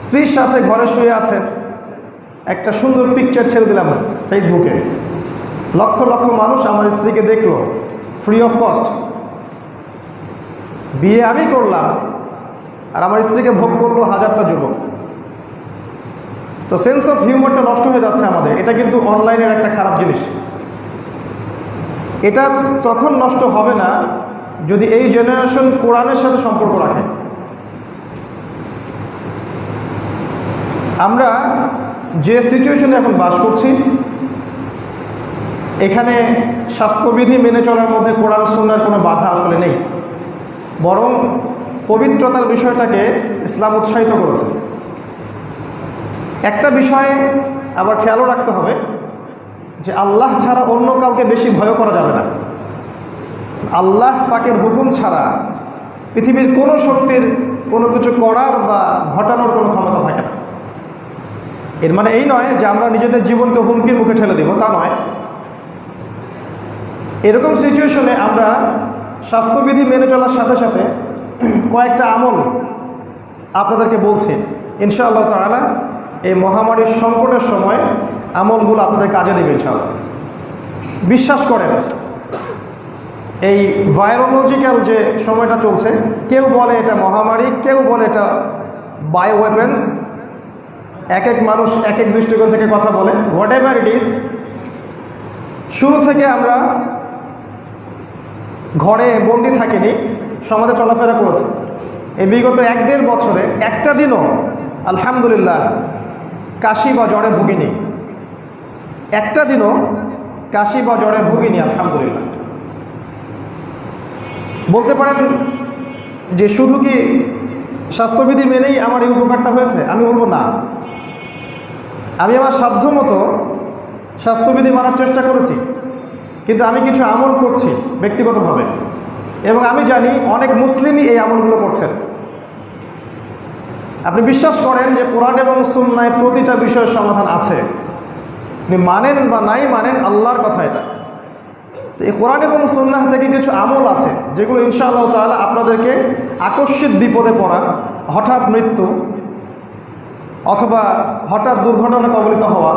স্ত্রীর সাথে ঘরে শুয়ে আছেন, একটা সুন্দর পিকচার ছেড়ে দিলাম ফেসবুকে, লক্ষ লক্ষ মানুষ আমার স্ত্রীকে দেখলো ফ্রি অফ কস্ট। বিয়ে আমি করলাম আর আমার স্ত্রীকে ভোগ করলো হাজারটা যুবক। তো সেন্স অফ হিউমারটা নষ্ট হয়ে যাচ্ছে আমাদের। এটা কিন্তু অনলাইনের একটা খারাপ জিনিস। এটা তখন নষ্ট হবে না যদি এই জেনারেশন কোরআনের সাথে সম্পর্ক রাখে। আমরা যে সিচুয়েশনে এখন বাস করছি, এখানে স্বাস্থ্যবিধি মেনে চলার মধ্যে কোরআন সুন্নাহর কোনো বাধা আসলে নেই, বরং পবিত্রতার বিষয়টাকে ইসলাম উৎসাহিত করেছে। একটা বিষয় আবার খেয়ালও রাখতে হবে যে আল্লাহ ছাড়া অন্য কাউকে বেশি ভয় করা যাবে না। আল্লাহ পাকের হুকুম ছাড়া পৃথিবীর কোনো শক্তির কোনো কিছু করার বা ঘটানোর কোনো ক্ষমতা থাকে না। এর মানে এই নয় যে আমরা নিজেদের জীবনকে হুমকির মুখে ঠেলে দেব, তা নয়। এরকম সিচুয়েশনে আমরা স্বাস্থ্যবিধি মেনে চলার সাথে সাথে কয়েকটা আমল আপনাদেরকে বলছি, ইনশাআল্লাহ তাআলা এই মহামারীর সংকটের সময় আমলগুলো আপনাদের কাজে দেবে ইনশাআল্লাহ। বিশ্বাস করেন, এই ভাইরোলজিক্যাল যে সময়টা চলছে, কেউ বলে এটা মহামারী, কেউ বলে এটা বায়ো ওয়েপেন্স, এক এক মানুষ এক এক দৃষ্টিকোণ থেকে কথা বলে। হোয়াট এভার ইট ইজ, শুরু থেকে আমরা ঘরে বন্দি থাকিনি, সমাজে চলাফেরা করেছি। এই বিগত 1-1.5 বছরে একটা দিনও আলহামদুলিল্লাহ কাশি বা জ্বরে ভুগিনি, একটা দিনও কাশি বা জ্বরে ভুগিনি আলহামদুলিল্লাহ। বলতে পারেন যে শুধু কি স্বাস্থ্যবিধি মেনেই আমার এই উপকারটা হয়েছে? আমি বলবো না। আমি আমার সাধ্যমতো স্বাস্থ্যবিধি মানার চেষ্টা করেছি, কিন্তু আমি কিছু আমল করছি ব্যক্তিগতভাবে, এবং আমি জানি অনেক মুসলিমই এই আমলগুলো করছেন। আপনি বিশ্বাস করেন যে কোরআন এবং সুন্নাহয় প্রতিটা বিষয়ের সমাধান আছে, আপনি মানেন বা নাই মানেন আল্লাহর কথা এটা। তো এই কোরআন এবং সুন্নাহ থেকে কিছু আমল আছে যেগুলো ইনশাআল্লাহ তাআলা আপনাদেরকে আকস্মিক বিপদে পড়া, হঠাৎ মৃত্যু অথবা হঠাৎ দুর্ঘটনা কবলিত হওয়া,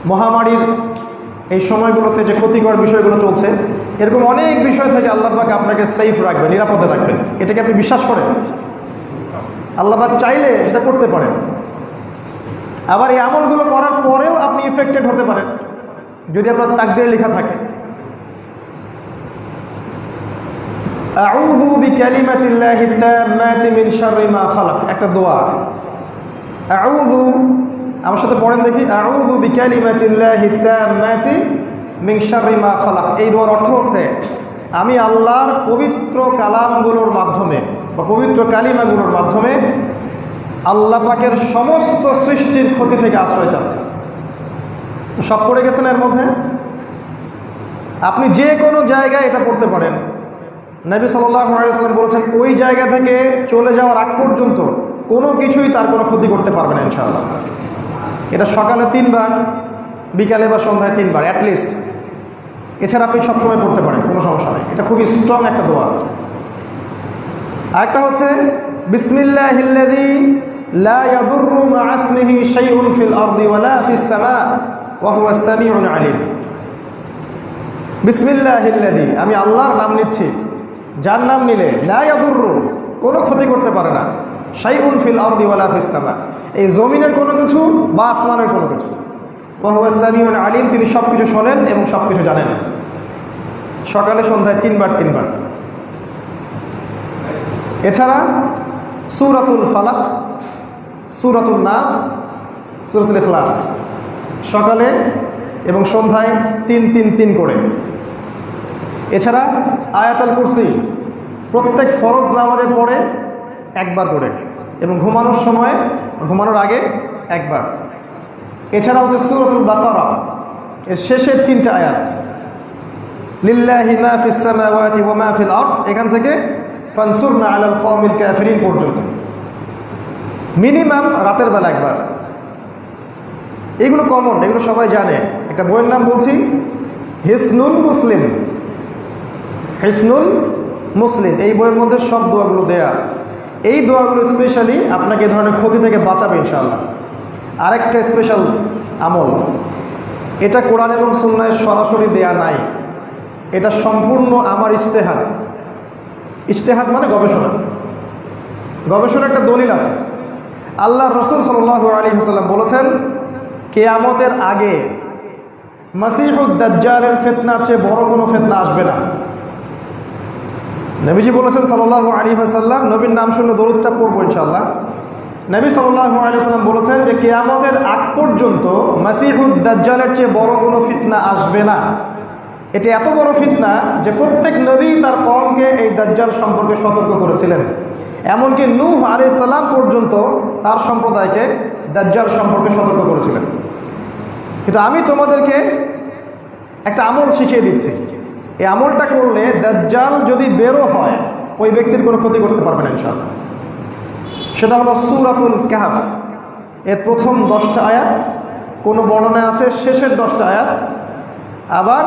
মহামারীর এই সময়গুলোতে যে ক্ষতিকর বিষয়গুলো চলছে, এরকম অনেক বিষয় থেকে আল্লাহ পাক আপনাকে সেফ রাখবেন, নিরাপদে রাখবেন। এটাকে আপনি বিশ্বাস করেন? আল্লাহ পাক চাইলে এটা করতে পারেন। আবার এই আমলগুলো করার পরেও আপনি ইফেক্টেড হতে পারেন যদি আপনার তাকদীরে লেখা থাকে। আউযু বিকালিমাতিল্লাহি তাম্মাতি মিন শাররি মা খালাক, একটা দোয়া। আউযু, আমার সাথে পড়েন দেখি, আউযু বিকালিমাতিল্লাহি তাম্মাতি মিন শাররি মা খালাক। এই দোয়ার অর্থ হচ্ছে আমি আল্লাহর পবিত্র কালামগুলোর মাধ্যমে বা পবিত্র কালিমাগুলোর মাধ্যমে আল্লাহ পাকের সমস্ত সৃষ্টির ক্ষতি থেকে আশ্রয় চাচ্ছি। সব পড়ে গেছেন এর মধ্যে? আপনি যে কোনো জায়গায় এটা পড়তে পারেন। নবী সাল্লাল্লাহু আলাইহি ওয়াসাল্লাম বলেছেন ওই জায়গা থেকে চলে যাওয়ার আগ পর্যন্ত কোনো কিছুই তার কোনো ক্ষতি করতে পারবে না ইনশাআল্লাহ। এটা সকালে 3 বার, বিকালে বা সন্ধ্যায় 3 বার অ্যাটলিস্ট। এছাড়া আপনি সবসময় পড়তে পারেন, কোনো সমস্যা নেই। এটা খুবই স্ট্রং একটা দোয়া। আরেকটা হচ্ছে বিসমিল্লাহিল্লাযী লা ইয়াদুররু মা'a ইসমিহি শাইউন ফিল আরদি ওয়ালা ফিস সামা ওয়া হুয়াস সামিউল আলিম। বিসমিল্লাহিল্লাযী, আমি আল্লাহর নাম নিচ্ছি, যার নাম নিলে লা ইয়াদুররু, কোনো ক্ষতি করতে পারে না, শাইউন ফিল আরদি ওয়ালা ফিস সামা, এই জমিনের কোনো কিছু বা আসমানের কোনো কিছু, ওয়া হুয়াস সামিউল আলিম, তিনি সব কিছু শোনেন এবং সব কিছু জানেন। সকালে সন্ধ্যায় 3 বার 3 বার। এছাড়া সূরাতুল ফালাক, সূরাতুন নাস, সূরাতুল ইখলাস সকালে এবং সন্ধ্যায় 3-3-3 করে। এছাড়া আয়াতুল কুরসি প্রত্যেক ফরজ নামাজের পরে 1 বার করে এবং ঘুমানোর সময়, ঘুমানোর আগে 1 বার। এছাড়া হচ্ছে সূরাতুল বাকারা এর শেষের 3টা আয়াত, লিল্লাহি মা ফিস সামাওয়াতি ওয়া মা ফিল আরদ, এখান থেকে ফানসুরনা আলাল কওমিল কাফিরিন পর্যন্ত মিনিমাম রাতের বেলা 1 বার। এগুলো কমন, এগুলো সবাই জানে। একটা বইয়ের নাম বলছি, হিসনুল মুসলিম। হিসনুল মুসলিম, এই বইয়ের মধ্যে সব দোয়াগুলো দেয়া আছে। এই দোয়াগুলো স্পেশালি আপনাকে এই ধরনের ক্ষতি থেকে বাঁচাবে ইনশাআল্লাহ। আরেকটা স্পেশাল আমল, এটা কোরআন এবং সুন্নায় সরাসরি দেয়া নাই, এটা সম্পূর্ণ আমার ইজতেহাদ। ইজতেহাদ মানে গবেষণা, গবেষণার একটা দলিল আছে। আল্লাহ রসুল সাল্লাল্লাহু আলাইহি ওয়াসাল্লাম বলেছেন, কিয়ামতের আগে মাসিহুদ দাজ্জালের ফিতনার চেয়ে বড় কোনো ফিতনা আসবে না। নবীজি বলেছেন সাল্লাল্লাহু আলাইহি ওয়াসাল্লাম, নবীর নাম শুনলে দরুদটা পড়বো ইনশাআল্লাহ। নবী সাল্লাল্লাহু আলাইহি ওয়াসাল্লাম বলেছেন যে কিয়ামতের আগ পর্যন্ত মাসিহুদ দাজ্জালের চেয়ে বড় কোনো ফিতনা আসবে না। এটা এত বড় ফিতনা যে প্রত্যেক নবী তার কওমকে এই দাজ্জাল সম্পর্কে সতর্ক করেছিলেন। এমনকি নূহ আলাইহিস সালাম পর্যন্ত তার সম্প্রদায়কে দাজ্জাল সম্পর্কে সতর্ক করেছিলেন। কিন্তু আমি তোমাদেরকে একটা আমল শিখিয়ে দিচ্ছি, এই আমলটা করলে দাজ্জাল যদি বেরো হয় ওই ব্যক্তির কোনো ক্ষতি করতে পারবে না ইনশাআল্লাহ। সেটা হলো সূরাতুল কাহফ এর প্রথম 10টা আয়াত, কোনো বর্ণনা আছে শেষের 10টা আয়াত, আবার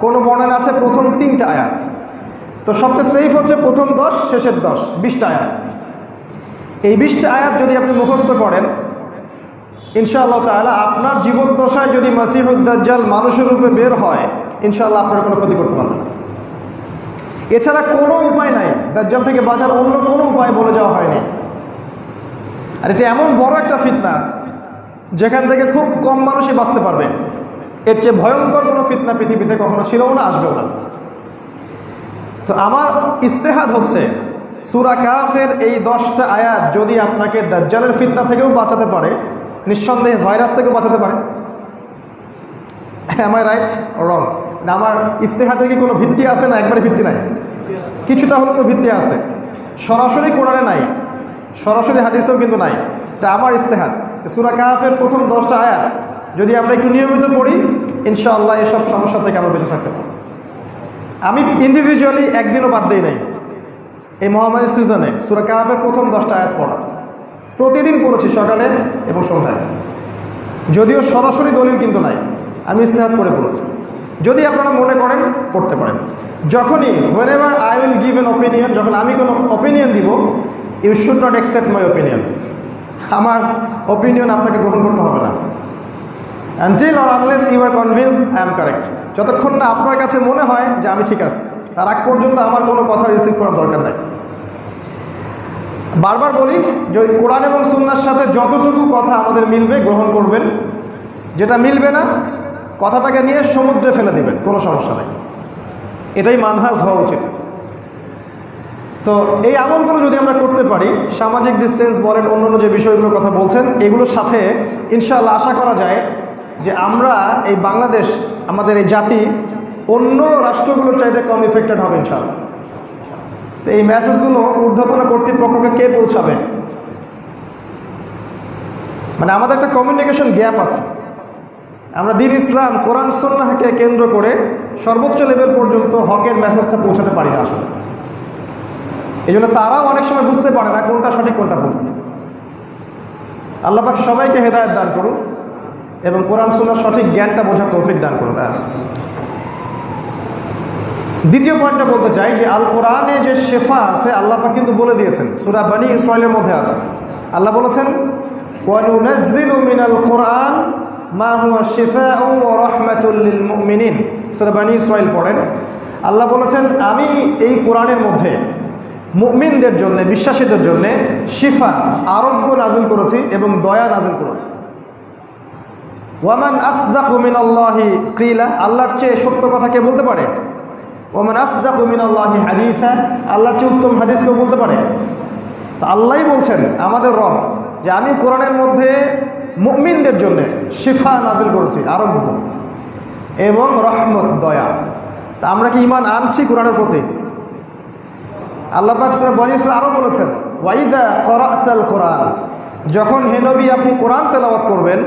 কোনো বর্ণনা আছে প্রথম 3টা আয়াত। তো সবচেয়ে সেফ হচ্ছে প্রথম 10 শেষের 10, 20টা আয়াত। এই 20টা আয়াত যদি আপনি মুখস্থ করেন ইনশাআল্লাহ তাআলা, আপনার জীবদ্দশায় যদি মাসিহুদ দাজ্জাল মানুষের রূপে বের হয় ইনশাআল্লাহ আপনার কোনো ক্ষতি করতে পারবে না। এছাড়া কোনো উপায় নাই, দাজ্জাল থেকে বাঁচার অন্য কোনো উপায় বলে যাওয়া হয়নি। আর এটা এমন বড় একটা ফিতনা যেখান থেকে খুব কম মানুষই বাঁচতে পারবে। এর চেয়ে ভয়ঙ্কর কোনো ফিতনা পৃথিবীতে কখনো ছিলও না, আসবেও না। তো আমার ইস্তেহাদ হচ্ছে সূরা কাহফের এই 10টা আয়াত যদি আপনাকে দাজ্জালের ফিতনা থেকেও বাঁচাতে পারে, নিঃসন্দেহে ভাইরাস থেকেও বাঁচাতে পারে। Am I right wrong? না আমার ইস্তেহাদের কি কোনো ভিত্তি আছে? না একবারে ভিত্তি নাই, কিছুটা হলে তো ভিত্তি আছে। সরাসরি কোরআনে নাই, সরাসরি হাদিসেও কিন্তু নাই, এটা আমার ইস্তেহাদ। সূরা কাহফের প্রথম 10টা আয়াত যদি আমরা একটু নিয়মিত পড়ি ইনশাআল্লাহ এসব সমস্যা থেকে আমরা বেঁচে থাকতে পারি। আমি ইন্ডিভিজুয়ালি একদিনও বাদ দিই নাই এই মহামারীর সিজনে সূরা কাহফের প্রথম 10টা আয়াত পড়া, প্রতিদিন পড়েছি সকালে এবং সন্ধ্যায়। যদিও সরাসরি দলিল কিন্তু নাই, আমি ইস্তেহাদ করে পড়েছি। যদি আপনারা মনে করেন পড়তে পারেন। যখনই whenever I will give an opinion, যখন আমি কোনো অপিনিয়ন দিব, you should not accept my opinion, আমার অপিনিয়ন আপনাকে গ্রহণ করতে হবে না। until or unless you are convinced I am correct, যতক্ষণ না আপনার কাছে মনে হয় যে আমি ঠিক আছি তার আগ পর্যন্ত আমার কোনো কথা রিসিভ করার দরকার নাই। বারবার বলি যে কোরআন এবং সুন্নাহর সাথে যতটুকু কথা আমাদের মিলবে গ্রহণ করবেন, যেটা মিলবে না কথাটাকে নিয়ে সমুদ্রে ফেলে দিবেন, কোনো সমস্যা নেই। এটাই মানহাজ হওয়া উচিত। তো এই আমলগুলো যদি আমরা করতে পারি, সামাজিক ডিস্টেন্স বলেন, অন্যান্য যে বিষয়গুলোর কথা বলছেন, এগুলোর সাথে ইনশাআল্লাহ আশা করা যায় যে আমরা এই বাংলাদেশ, আমাদের এই জাতি অন্য রাষ্ট্রগুলোর চাইতে কম ইফেক্টেড হবে ইনশাআল্লাহ। তো এই মেসেজগুলো ঊর্ধ্বতন কর্তৃপক্ষকে কে পৌঁছাবে? মানে আমাদের একটা কমিউনিকেশন গ্যাপ আছে। আমরা দ্বীন ইসলাম, কোরআন সুন্নাহকে কেন্দ্র করে সর্বোচ্চ লেভেল পর্যন্ত হকের মেসেজটা পৌঁছাতে পারি না আসলে। এই জন্য তারাও অনেক সময় বুঝতে পারে না কোনটা সঠিক কোনটা ভুল। আল্লাহ পাক সবাইকে হেদায়েত দান করুন এবং কোরআন সুন্নাহর সঠিক জ্ঞানটা বোঝার তৌফিক দান করুন। দ্বিতীয় পয়েন্টটা বলতে চাই যে আল কোরআনে যে শেফা আছে আল্লাহ পাক কিন্তু বলে দিয়েছেন, সূরা বনী ইসরাঈলের মধ্যে আছে। আল্লাহ বলেছেন ওয়া নুনাজ্জিলু মিনাল কোরআন মা হুয়া শিফাউ ওয়া রাহমাতুল লিল মুমিনিন। সূরা বনী ইসরাঈল পড়েন, আল্লাহ বলেছেন আমি এই কোরআনের মধ্যে মুমিনদের জন্য, বিশ্বাসীদের জন্য শিফা, আরোগ্য নাজিল করেছি এবং দয়া নাজিল করেছি। ওয়ামান আসদাকু মিনাল্লাহি কিলা, আল্লাহর চেয়ে সত্য কথা কে বলতে পারে? ওয়ামান আসদাকু মিনাল্লাহি হাদিসা, আল্লাহর চেয়ে উত্তম হাদিস কেউ বলতে পারে? তো আল্লাহই বলছেন আমাদের রব যে আমি কোরআনের মধ্যে মুমিনদের জন্য শিফা নাজিল করেছি, আরোগ্য এবং রহমত, দয়া। তা আমরা কি ঈমান আনছি কোরআনের প্রতি? আল্লাহ পাক সূরা বনী ইসরাঈল আরো বলেছেন ওয়াইদা ক্বরাতাল কোরআন, যখন হে নবী আপনি কোরআন তেলাওয়াত করবেন,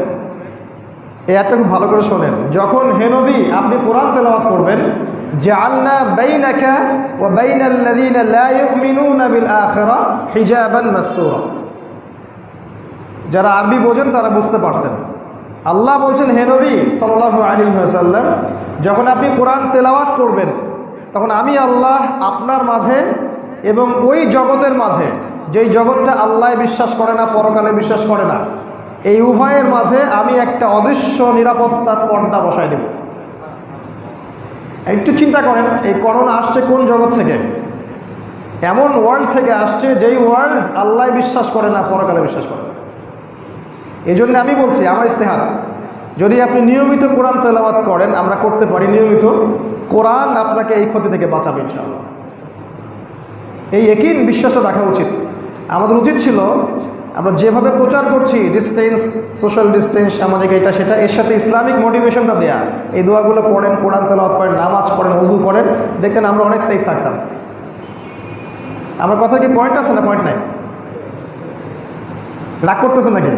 এটা খুব ভালো করে শোনেন, যখন হে নবী আপনি কোরআন তেলাওয়াত করবেন, জাআলনা বাইনাকা ওয়া বাইনাল্লাযীনা লা ইউমিনুনা বিল আখিরাহ হিজাবান মাসতুরা। যারা আরবি বোঝেন তারা বুঝতে পারছেন। আল্লাহ বলছেন হে নবী সাল্লাল্লাহু আলাইহি ওয়াসাল্লাম, যখন আপনি কোরআন তেলাওয়াত করবেন তখন আমি আল্লাহ আপনার মাঝে এবং ওই জগতের মাঝে যেই জগৎটা আল্লাহ বিশ্বাস করে না, পরকালে বিশ্বাস করে না, এই উভয়ের মাঝে আমি একটা অদৃশ্য নিরাপত্তার পর্দা বসাই দেব। একটু চিন্তা করেন, এই করোনা আসছে কোন জগৎ থেকে? এমন ওয়ার্ল্ড থেকে আসছে যেই ওয়ার্ল্ড আল্লাহ বিশ্বাস করে না, পরকালে বিশ্বাস করে না। এই জন্য আমি বলছি, আমার ইস্তেহার, যদি আপনি নিয়মিত কোরআন তেলাওয়াত করেন, আমরা করতে পারি নিয়মিত, কোরআন আপনাকে এই ক্ষতি থেকে বাঁচাবে ইনশাআল্লাহ। এই একই বিশ্বাসটা দেখা উচিত। আমাদের উচিত ছিল আমরা যেভাবে প্রচার করছি, ডিস্টেন্স, সোশ্যাল ডিস্টেন্স, সামাজিক এটা সেটা, এর সাথে ইসলামিক মোটিভেশনটা দেয়া। এই দোয়াগুলো পড়েন, কোরআন তেলাওয়াত করেন, নামাজ পড়েন, ওযু করেন, দেখতেন আমরা অনেক সেফ থাকতাম। আমার কথা কি পয়েন্ট আছে না পয়েন্ট নাই? রাগ করতেছে নাকি?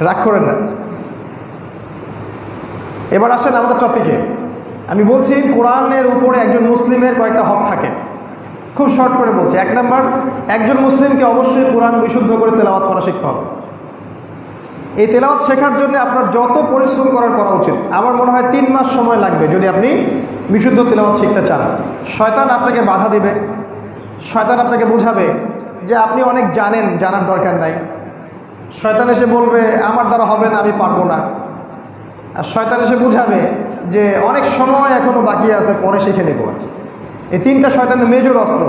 রাগ করেন না। এবার আসেন আমাদের টপিকে। আমি বলছি কোরআনের উপরে একজন মুসলিমের কয়েকটা হক থাকে। খুব শর্ট করে বলছি। 1 নাম্বার, একজন মুসলিমকে অবশ্যই কোরআন বিশুদ্ধ করে তেলাওয়াত করা শিখতে হবে। এই তেলাওয়াত শেখার জন্য আপনার যত পরিশ্রম করা উচিত। আমার মনে হয় 3 মাস সময় লাগবে যদি আপনি বিশুদ্ধ তেলাওয়াত শিখতে চান। শয়তান আপনাকে বাধা দিবে, শয়তান আপনাকে বোঝাবে যে আপনি অনেক জানেন, জানার দরকার নাই। শয়তান এসে বলবে আমার দ্বারা হবে না, আমি পারবো না। আর শয়তান এসে বুঝাবে যে অনেক সময় এখনো বাকি আছে, পরে শিখে নেব। এই 3টা শয়তানের মেজর অস্ত্র।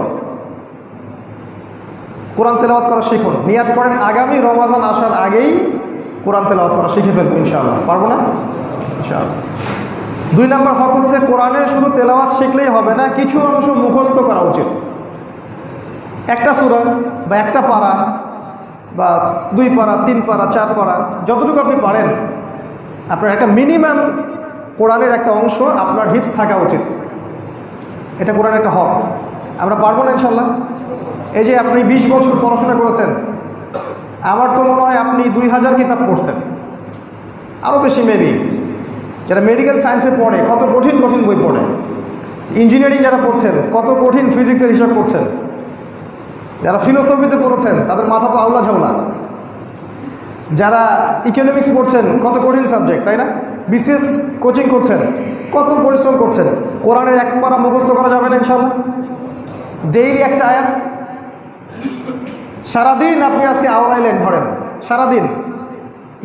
কোরআন তেলাওয়াত করা শিখুন, নিয়াত করেন আগামী রমজান আসার আগেই কোরআন তেলাওয়াত করা শিখে ফেলবো ইনশাআল্লাহ। পারবো না? ইনশাআল্লাহ। 2 নাম্বার হক হচ্ছে কোরআনের শুধু তেলাওয়াত শিখলেই হবে না, কিছু অংশ মুখস্থ করা উচিত। একটা সূরা বা একটা পারা বা 2 পারা, 3 পারা, 4 পারা, যতটুকু আপনি পারেন, আপনার একটা মিনিমাম কোরআনের একটা অংশ আপনার হিফজ থাকা উচিত। এটা কোরআনের একটা হক। আমরা পারবো না ইনশাল্লাহ? এই যে আপনি 20 বছর পড়াশোনা করেছেন, আমার তো মনে হয় আপনি 2000 কিতাব পড়ছেন, আরও বেশি মেবি। যারা মেডিকেল সায়েন্সে পড়ে কত কঠিন কঠিন বই পড়ে, ইঞ্জিনিয়ারিং যারা পড়ছেন কত কঠিন ফিজিক্সের হিসাব করছেন, যারা ফিলোসফিতে পড়েছেন তাদের মাথা তো আল্লাহ ঝাউলা, যারা ইকোনমিক্স পড়ছেন কত কঠিন সাবজেক্ট, তাই না? বিসিএস কোচিং করছেন, কত পরিশ্রম করছেন। কোরআনের 1 পারা মুখস্থ করা যাবে না ইনশাআল্লাহ? ডেইলি একটা আয়াত, সারাদিন আপনি আজকে আওয়াইলেন, ধরেন সারাদিন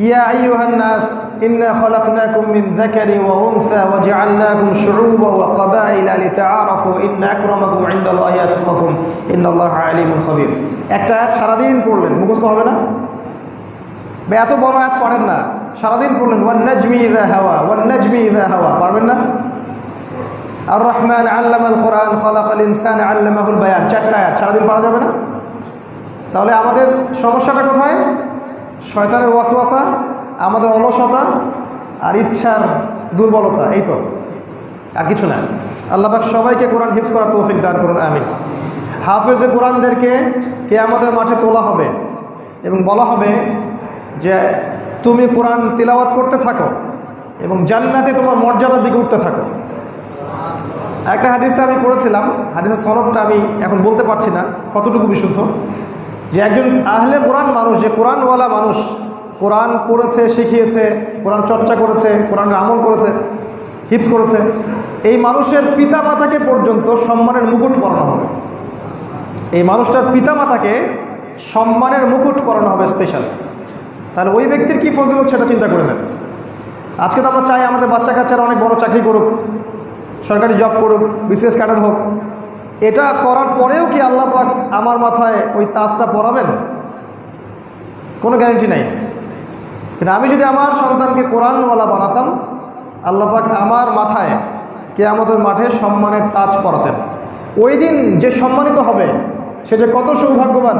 ইয়া আইয়ুহান নাস ইন্না খালাকনাকুম মিন যাকারি ওয়া উনসা ওয়া জাআলনাকুম শুউবান ওয়া ক্বাবাইলা লিতাআরাফু ইন্না আকরামাকুম ইনদাল্লাহি আতকাকুম ইন্নাল্লাহা আলিমুন খাবীর। একটা আয়াত সারাদিন পড়লেন, মুখস্থ হবে না? এত বড় আয়াত পড়েন না, সারাদিন পড়লেন ওয়ান নাজমি ইযা হাওয়া, ওয়ান নাজমি ইযা হাওয়া, পারবেন না? আর রহমান আল্লামাল কোরআন খালাকাল ইনসানা আল্লামাহুল বায়ান, 4টা আয়াত সারাদিন পড়া যাবে না? তাহলে আমাদের সমস্যাটা কোথায়? শয়তানের ওয়াসওয়াসা, আমাদের অলসতা আর ইচ্ছার দুর্বলতা, এই তো, আর কিছু না। আল্লাহ পাক সবাইকে কোরআন হিফজ করার তৌফিক দান করুন, আমিন। হাফেজে কোরআনদেরকে কিয়ামতের মাঠে তোলা হবে এবং বলা হবে যে তুমি কোরআন তিলাওয়াত করতে থাকো এবং জান্নাতে তোমার মর্যাদার দিকে উঠতে থাকো। একটা হাদিসে আমি পড়েছিলাম, হাদিসের সনদটা আমি এখন বলতে পারছি না কতটুকু বিশুদ্ধ, যে একজন আহলে কোরআন মানুষ, যে কোরআনওয়ালা মানুষ, কোরআন পড়েছে, শিখিয়েছে, কোরআন চর্চা করেছে, কোরআনের আমল করেছে, হিফজ করেছে, এই মানুষের পিতামাতাকে পর্যন্ত সম্মানের মুকুট পরানো হবে। এই মানুষটার পিতামাতাকে সম্মানের মুকুট পরানো হবে স্পেশাল। তাহলে ওই ব্যক্তির কী ফজিলত সেটা চিন্তা করে নেন। আজকে তো আমরা চাই আমাদের বাচ্চা কাচ্চারা অনেক বড় চাকরি করুক, সরকারি জব করুক, বিসিএস ক্যাডার হোক। এটা করার পরেও কি আল্লাহ পাক আমার মাথায় ওই তাজটা পরাবেন? কোনো গ্যারেন্টি নাই। কিন্তু আমি যদি আমার সন্তানকে কোরআনওয়ালা বানাতাম, আল্লাহ পাক আমার মাথায় কিয়ামতের মাঠে সম্মানের তাজ পরাতেন। ওই দিন যে সম্মানিত হবে সে যে কত সৌভাগ্যবান,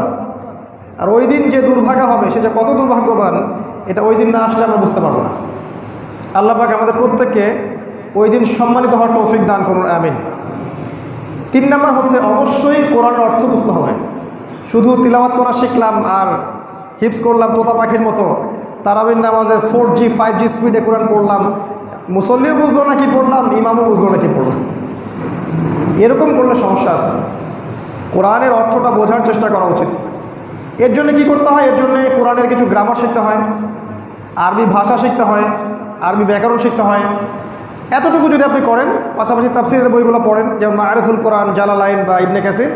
আর ওই দিন যে দুর্ভাগা হবে সে যে কত দুর্ভাগ্যবান, এটা ওই দিন না আসলে আমরা বুঝতে পারবো না। আল্লাহ পাক আমাদের প্রত্যেককে ওই দিন সম্মানিত হওয়ার তৌফিক দান করুন, আমিন। 3 নাম্বার হচ্ছে অবশ্যই কোরআনের অর্থ বুঝতে হবে। শুধু তিলাওয়াত করা শিখলাম আর হিফজ করলাম তোতা পাখির মতো, তারাবির নামাজে 4G 5G স্পিডে কোরআন পড়লাম, মুসল্লিও বুঝলো না কি পড়লাম, ইমামও বুঝলো না কি পড়লাম, এরকম করলে সমস্যা আছে। কোরআনের অর্থটা বোঝার চেষ্টা করা উচিত। এর জন্য কি করতে হয়? এর জন্য কোরআনের কিছু গ্রামার শিখতে হয়, আরবি ভাষা শিখতে হয়, আরবি ব্যাকরণ শিখতে হয়। এতটুকু যদি আপনি করেন, পাশাপাশি তাফসীরের বইগুলো পড়েন, যেমন মাআরিফুল কোরআন, জালালাইন বা ইবনে কাসির,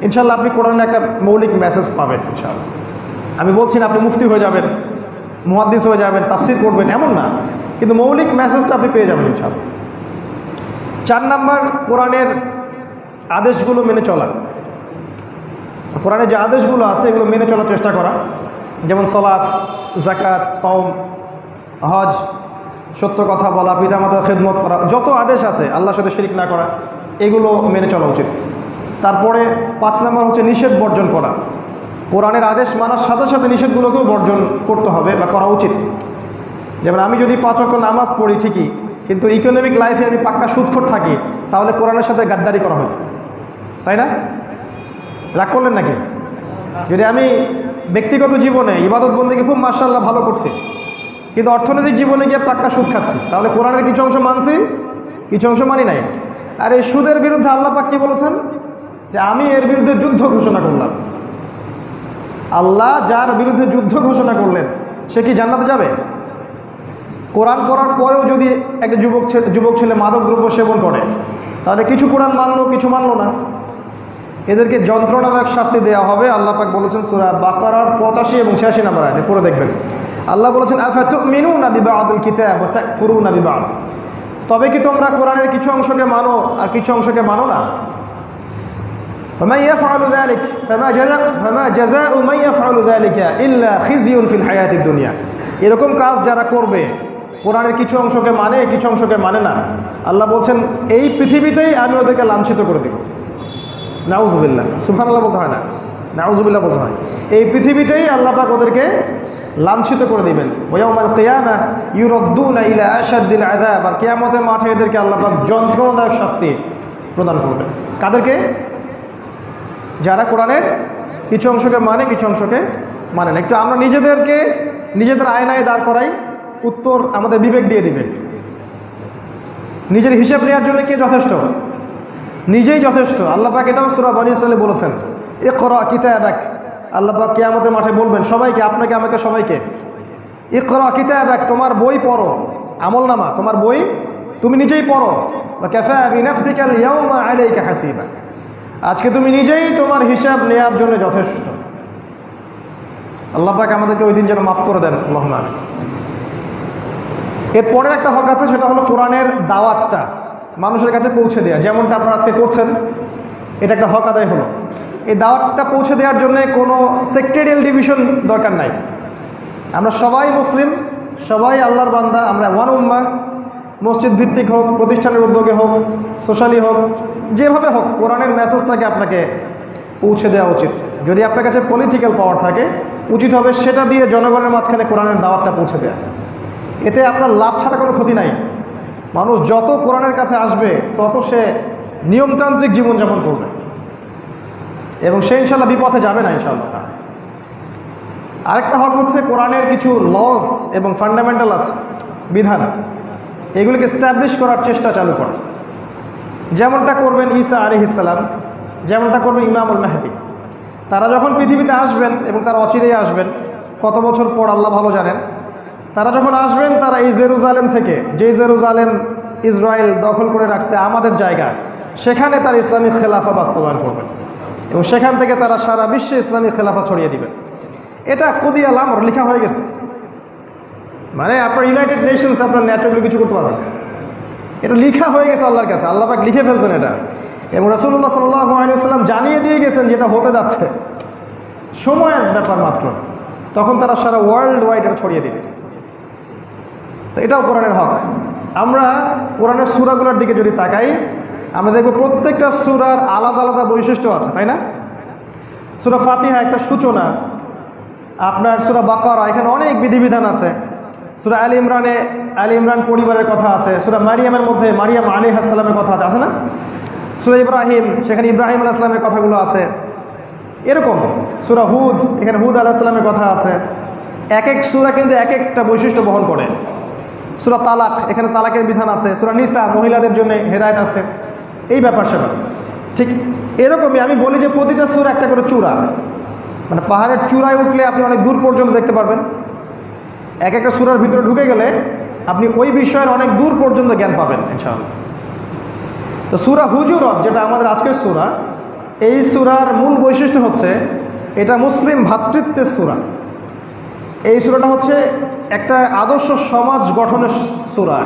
ইনশাল্লাহ আপনি কোরআনের একটা মৌলিক মেসেজ পাবেন ইনশাল্লাহ। আমি বলছি না আপনি মুফতি হয়ে যাবেন, মুহাদ্দিস হয়ে যাবেন, তাফসির করবেন, এমন না, কিন্তু মৌলিক মেসেজটা আপনি পেয়ে যাবেন ইনশাল্লাহ। 4 নাম্বার, কোরআনের আদেশগুলো মেনে চলা। কোরআনের যে আদেশগুলো আছে এগুলো মেনে চলার চেষ্টা করা, যেমন সালাত, যাকাত, সাওম, হজ, সত্য কথা বলা, পিতামাতার খেদমত করা, যত আদেশ আছে আল্লাহর সাথে শিরক না করা, এগুলো মেনে চলা উচিত। তারপরে 5 নাম্বার হচ্ছে নিষেধ বর্জন করা। কোরআনের আদেশ মানার সাথে সাথে নিষেধগুলোকেও বর্জন করতে হবে বা করা উচিত। যেমন আমি যদি 5 ওয়াক্ত নামাজ পড়ি ঠিকই, কিন্তু ইকোনমিক লাইফে আমি পাক্কা সুদখোর থাকি, তাহলে কোরআনের সাথে গাদ্দারি করা হয়েছে, তাই না? রাগ করলেন নাকি? যদি আমি ব্যক্তিগত জীবনে ইবাদত বন্দেগী খুব মাশাআল্লাহ ভালো করছি, কিন্তু অর্থনৈতিক জীবনে গিয়ে পাক্কা সুদ খাচ্ছি, তাহলে কোরআনের কিছু অংশ মানছি, কিছু অংশ মানি নাই। আর এই সুদের বিরুদ্ধে আল্লাহ পাক কি বলেছেন? যে আমি এর বিরুদ্ধে যুদ্ধ ঘোষণা করলাম। আল্লাহ যার বিরুদ্ধে যুদ্ধ ঘোষণা করলেন সে কি জান্নাতে যাবে? কোরআন পড়ার পরেও যদি একটা যুবক ছেলে মাদকদ্রব্য সেবন করে, তাহলে কিছু কোরআন মানলো, কিছু মানলো না, এদেরকে যন্ত্রণাদায়ক শাস্তি দেওয়া হবে। আল্লাহ পাক বলেছেন সূরা বাকারার 85 এবং 86 নম্বর আয়াতে, পড়ে দেখবেন। আল্লাহ বলেছেন আফাতুমিনুনা বিবা'দিল কিতাব ওয়া তাকফুরুনা বিবা'দ, তবে কি তোমরা কোরআনের কিছু অংশকে মানো আর কিছু অংশকে মানো না? فمن يفعل ذلك فما جزاء من يفعل ذلك إلا خزي في الحياة الدنيا। এরকম কাজ যারা করবে, কোরআনের কিছু অংশকে মানে কিছু অংশকে মানে না, আল্লাহ বলছেন এই পৃথিবীতেই আমি ওদেরকে লাঞ্ছিত করে দেব। নাউজুবিল্লাহ, সুবহানাল্লাহ বলতে হয় না, নাউজুবিল্লাহ বলতে হয়। এই পৃথিবীতেই আল্লাহ পাক ওদেরকে লাঞ্ছিত করে দিবেন। ওয়াউমাল কিয়ামা ইউরাদ্দুনা ইলা আশাদ্দিল আযাব, আর কিয়ামতের মাঠে এদেরকে আল্লাহ পাক যন্ত্রণাদায়ক শাস্তি প্রদান করবেন। কাদেরকে? যারা কোরআনের কিছু অংশকে মানে কিছু অংশকে মানে না। একটু আমরা নিজেদের আয়নায় দাঁড় করাই, উত্তর আমাদের বিবেক দিয়ে দিবে। নিজের হিসাব নেওয়ার জন্য কে যথেষ্ট? নিজেই যথেষ্ট। আল্লাহ পাক এটাও সূরা বনী ইসরাঈলে বলেছেন, ইকরা কিতাবাক। আল্লাহ পাক কিয়ামতের মাঠে বলবেন সবাইকে, আপনাকে আমাকে সবাইকে, ইকরা কিতাবাক, তোমার বই পড়ো, আমলনামা, তোমার বই তুমি নিজেই পড়ো। ওয়া কাফা বিনাফসিকাল ইয়াওমা আলাইকা হাসিবা, আজকে তুমি নিজেই তোমার হিসাব নেওয়ার জন্য যথেষ্ট। আল্লাহ পাক আমাদেরকে ওই দিন যেন মাফ করে দেন, আল্লাহুম্মা আমিন। এরপরের একটা হক আছে, সেটা হলো কোরআনের দাওয়াতটা মানুষের কাছে পৌঁছে দেওয়া, যেমনটা আপনারা আজকে করছেন, এটা একটা হক আদায় হলো। এই দাওয়াতটা পৌঁছে দেওয়ার জন্য কোনো সেক্টেরিয়াল ডিভিশন দরকার নাই। আমরা সবাই মুসলিম, সবাই আল্লাহর বান্দা, আমরা ওয়ান উম্মাহ। মসজিদ ভিত্তিক হোক, প্রতিষ্ঠানের উদ্যোগে হোক, সোশ্যালি হোক, যেভাবে হোক কোরআনের মেসেজটাকে আপনাকে পৌঁছে দেওয়া উচিত। যদি আপনার কাছে পলিটিক্যাল পাওয়ার থাকে, উচিত হবে সেটা দিয়ে জনগণের মাঝখানে কোরআনের দাওয়াতটা পৌঁছে দেওয়া। এতে আপনার লাভ ছাড়া কোনো ক্ষতি নাই। মানুষ যত কোরআনের কাছে আসবে তত সে নিয়মতান্ত্রিক জীবনযাপন করবে এবং সে ইনশাল্লাহ বিপথে যাবে না ইনশাআল্লাহ। আরেকটা হক হচ্ছে কোরআনের কিছু লস এবং ফান্ডামেন্টাল আছে, বিধান, এগুলিকে এস্টাবলিশ করার চেষ্টা চালু করা। যেমনটা করবেন ঈসা আলাইহিস সালাম, যেমনটা করবেন ইমামুল মাহদী। তারা যখন পৃথিবীতে আসবেন, এবং তারা অচিরেই আসবেন, কত বছর পর আল্লাহ ভালো জানেন, তারা যখন আসবেন তারা এই জেরুজালেম থেকে, যে জেরুজালেম ইসরায়েল দখল করে রাখছে আমাদের জায়গা, সেখানে তার ইসলামিক খেলাফা বাস্তবায়ন করবেন এবং সেখান থেকে তারা সারা বিশ্বে ইসলামিক খেলাফা ছড়িয়ে দিবেন। এটা কুদিয়াল আমর, লেখা হয়ে গেছে। মানে আপনার ইউনাইটেড নেশনস আপনার ন্যাচারালি কিছু করতে পারবেন, এটা লেখা হয়ে গেছে আল্লাহর কাছে, আল্লাহ পাক লিখে ফেলছেন এটা, এবং রাসূলুল্লাহ সাল্লাল্লাহু আলাইহি ওয়াসাল্লাম জানিয়ে দিয়ে গেছেন যেটা হতে যাচ্ছে, সময়ের ব্যাপার মাত্র, তখন তারা সারা ওয়ার্ল্ড ওয়াইড এটা ছড়িয়ে দিবে। এটাও কোরআনের হক। আমরা কোরআনের সূরাগুলোর দিকে যদি তাকাই, আমরা দেখব প্রত্যেকটা সূরার আলাদা আলাদা বৈশিষ্ট্য আছে, তাই না? সূরা ফাতিহা একটা সূচনা, আপনার সূরা বাকারা এখানে অনেক বিধিবিধান আছে, সূরা আলী ইমরান পরিবারের কথা আছে, সূরা মারিয়ামের মধ্যে মারিয়াম আলাইহিস সালামের কথা আছে না? সূরা ইব্রাহিম, সেখানে ইব্রাহিম আলাইহিস সালামের কথাগুলো আছে। এরকম সূরা হুদ, এখানে হুদ আলাইহিস সালামের কথা আছে। এক এক সূরা কিন্তু এক একটা বৈশিষ্ট্য বহন করে। সূরা তালাক, এখানে তালাকের বিধান আছে। সূরা নিসা, মহিলাদের জন্য হেদায়েত আছে। এই ব্যাপার সেটা ঠিক এরকমই আমি বলি যে প্রতিটা সূরা একটা করে চূড়া, মানে পাহাড়ের চূড়ায় উঠলে আপনি অনেক দূর পর্যন্ত দেখতে পারবেন। এক একটা সূরার ভিতরে ঢুকে গেলে আপনি ওই বিষয়ের অনেক দূর পর্যন্ত জ্ঞান পাবেন ইনশাআল্লাহ। তো সূরা হুজুরাত, যেটা আমাদের আজকের সূরা, এই সূরার মূল বৈশিষ্ট্য হচ্ছে এটা মুসলিম ভ্রাতৃত্বের সূরা। এই সূরাটা হচ্ছে একটা আদর্শ সমাজ গঠনের সূরা।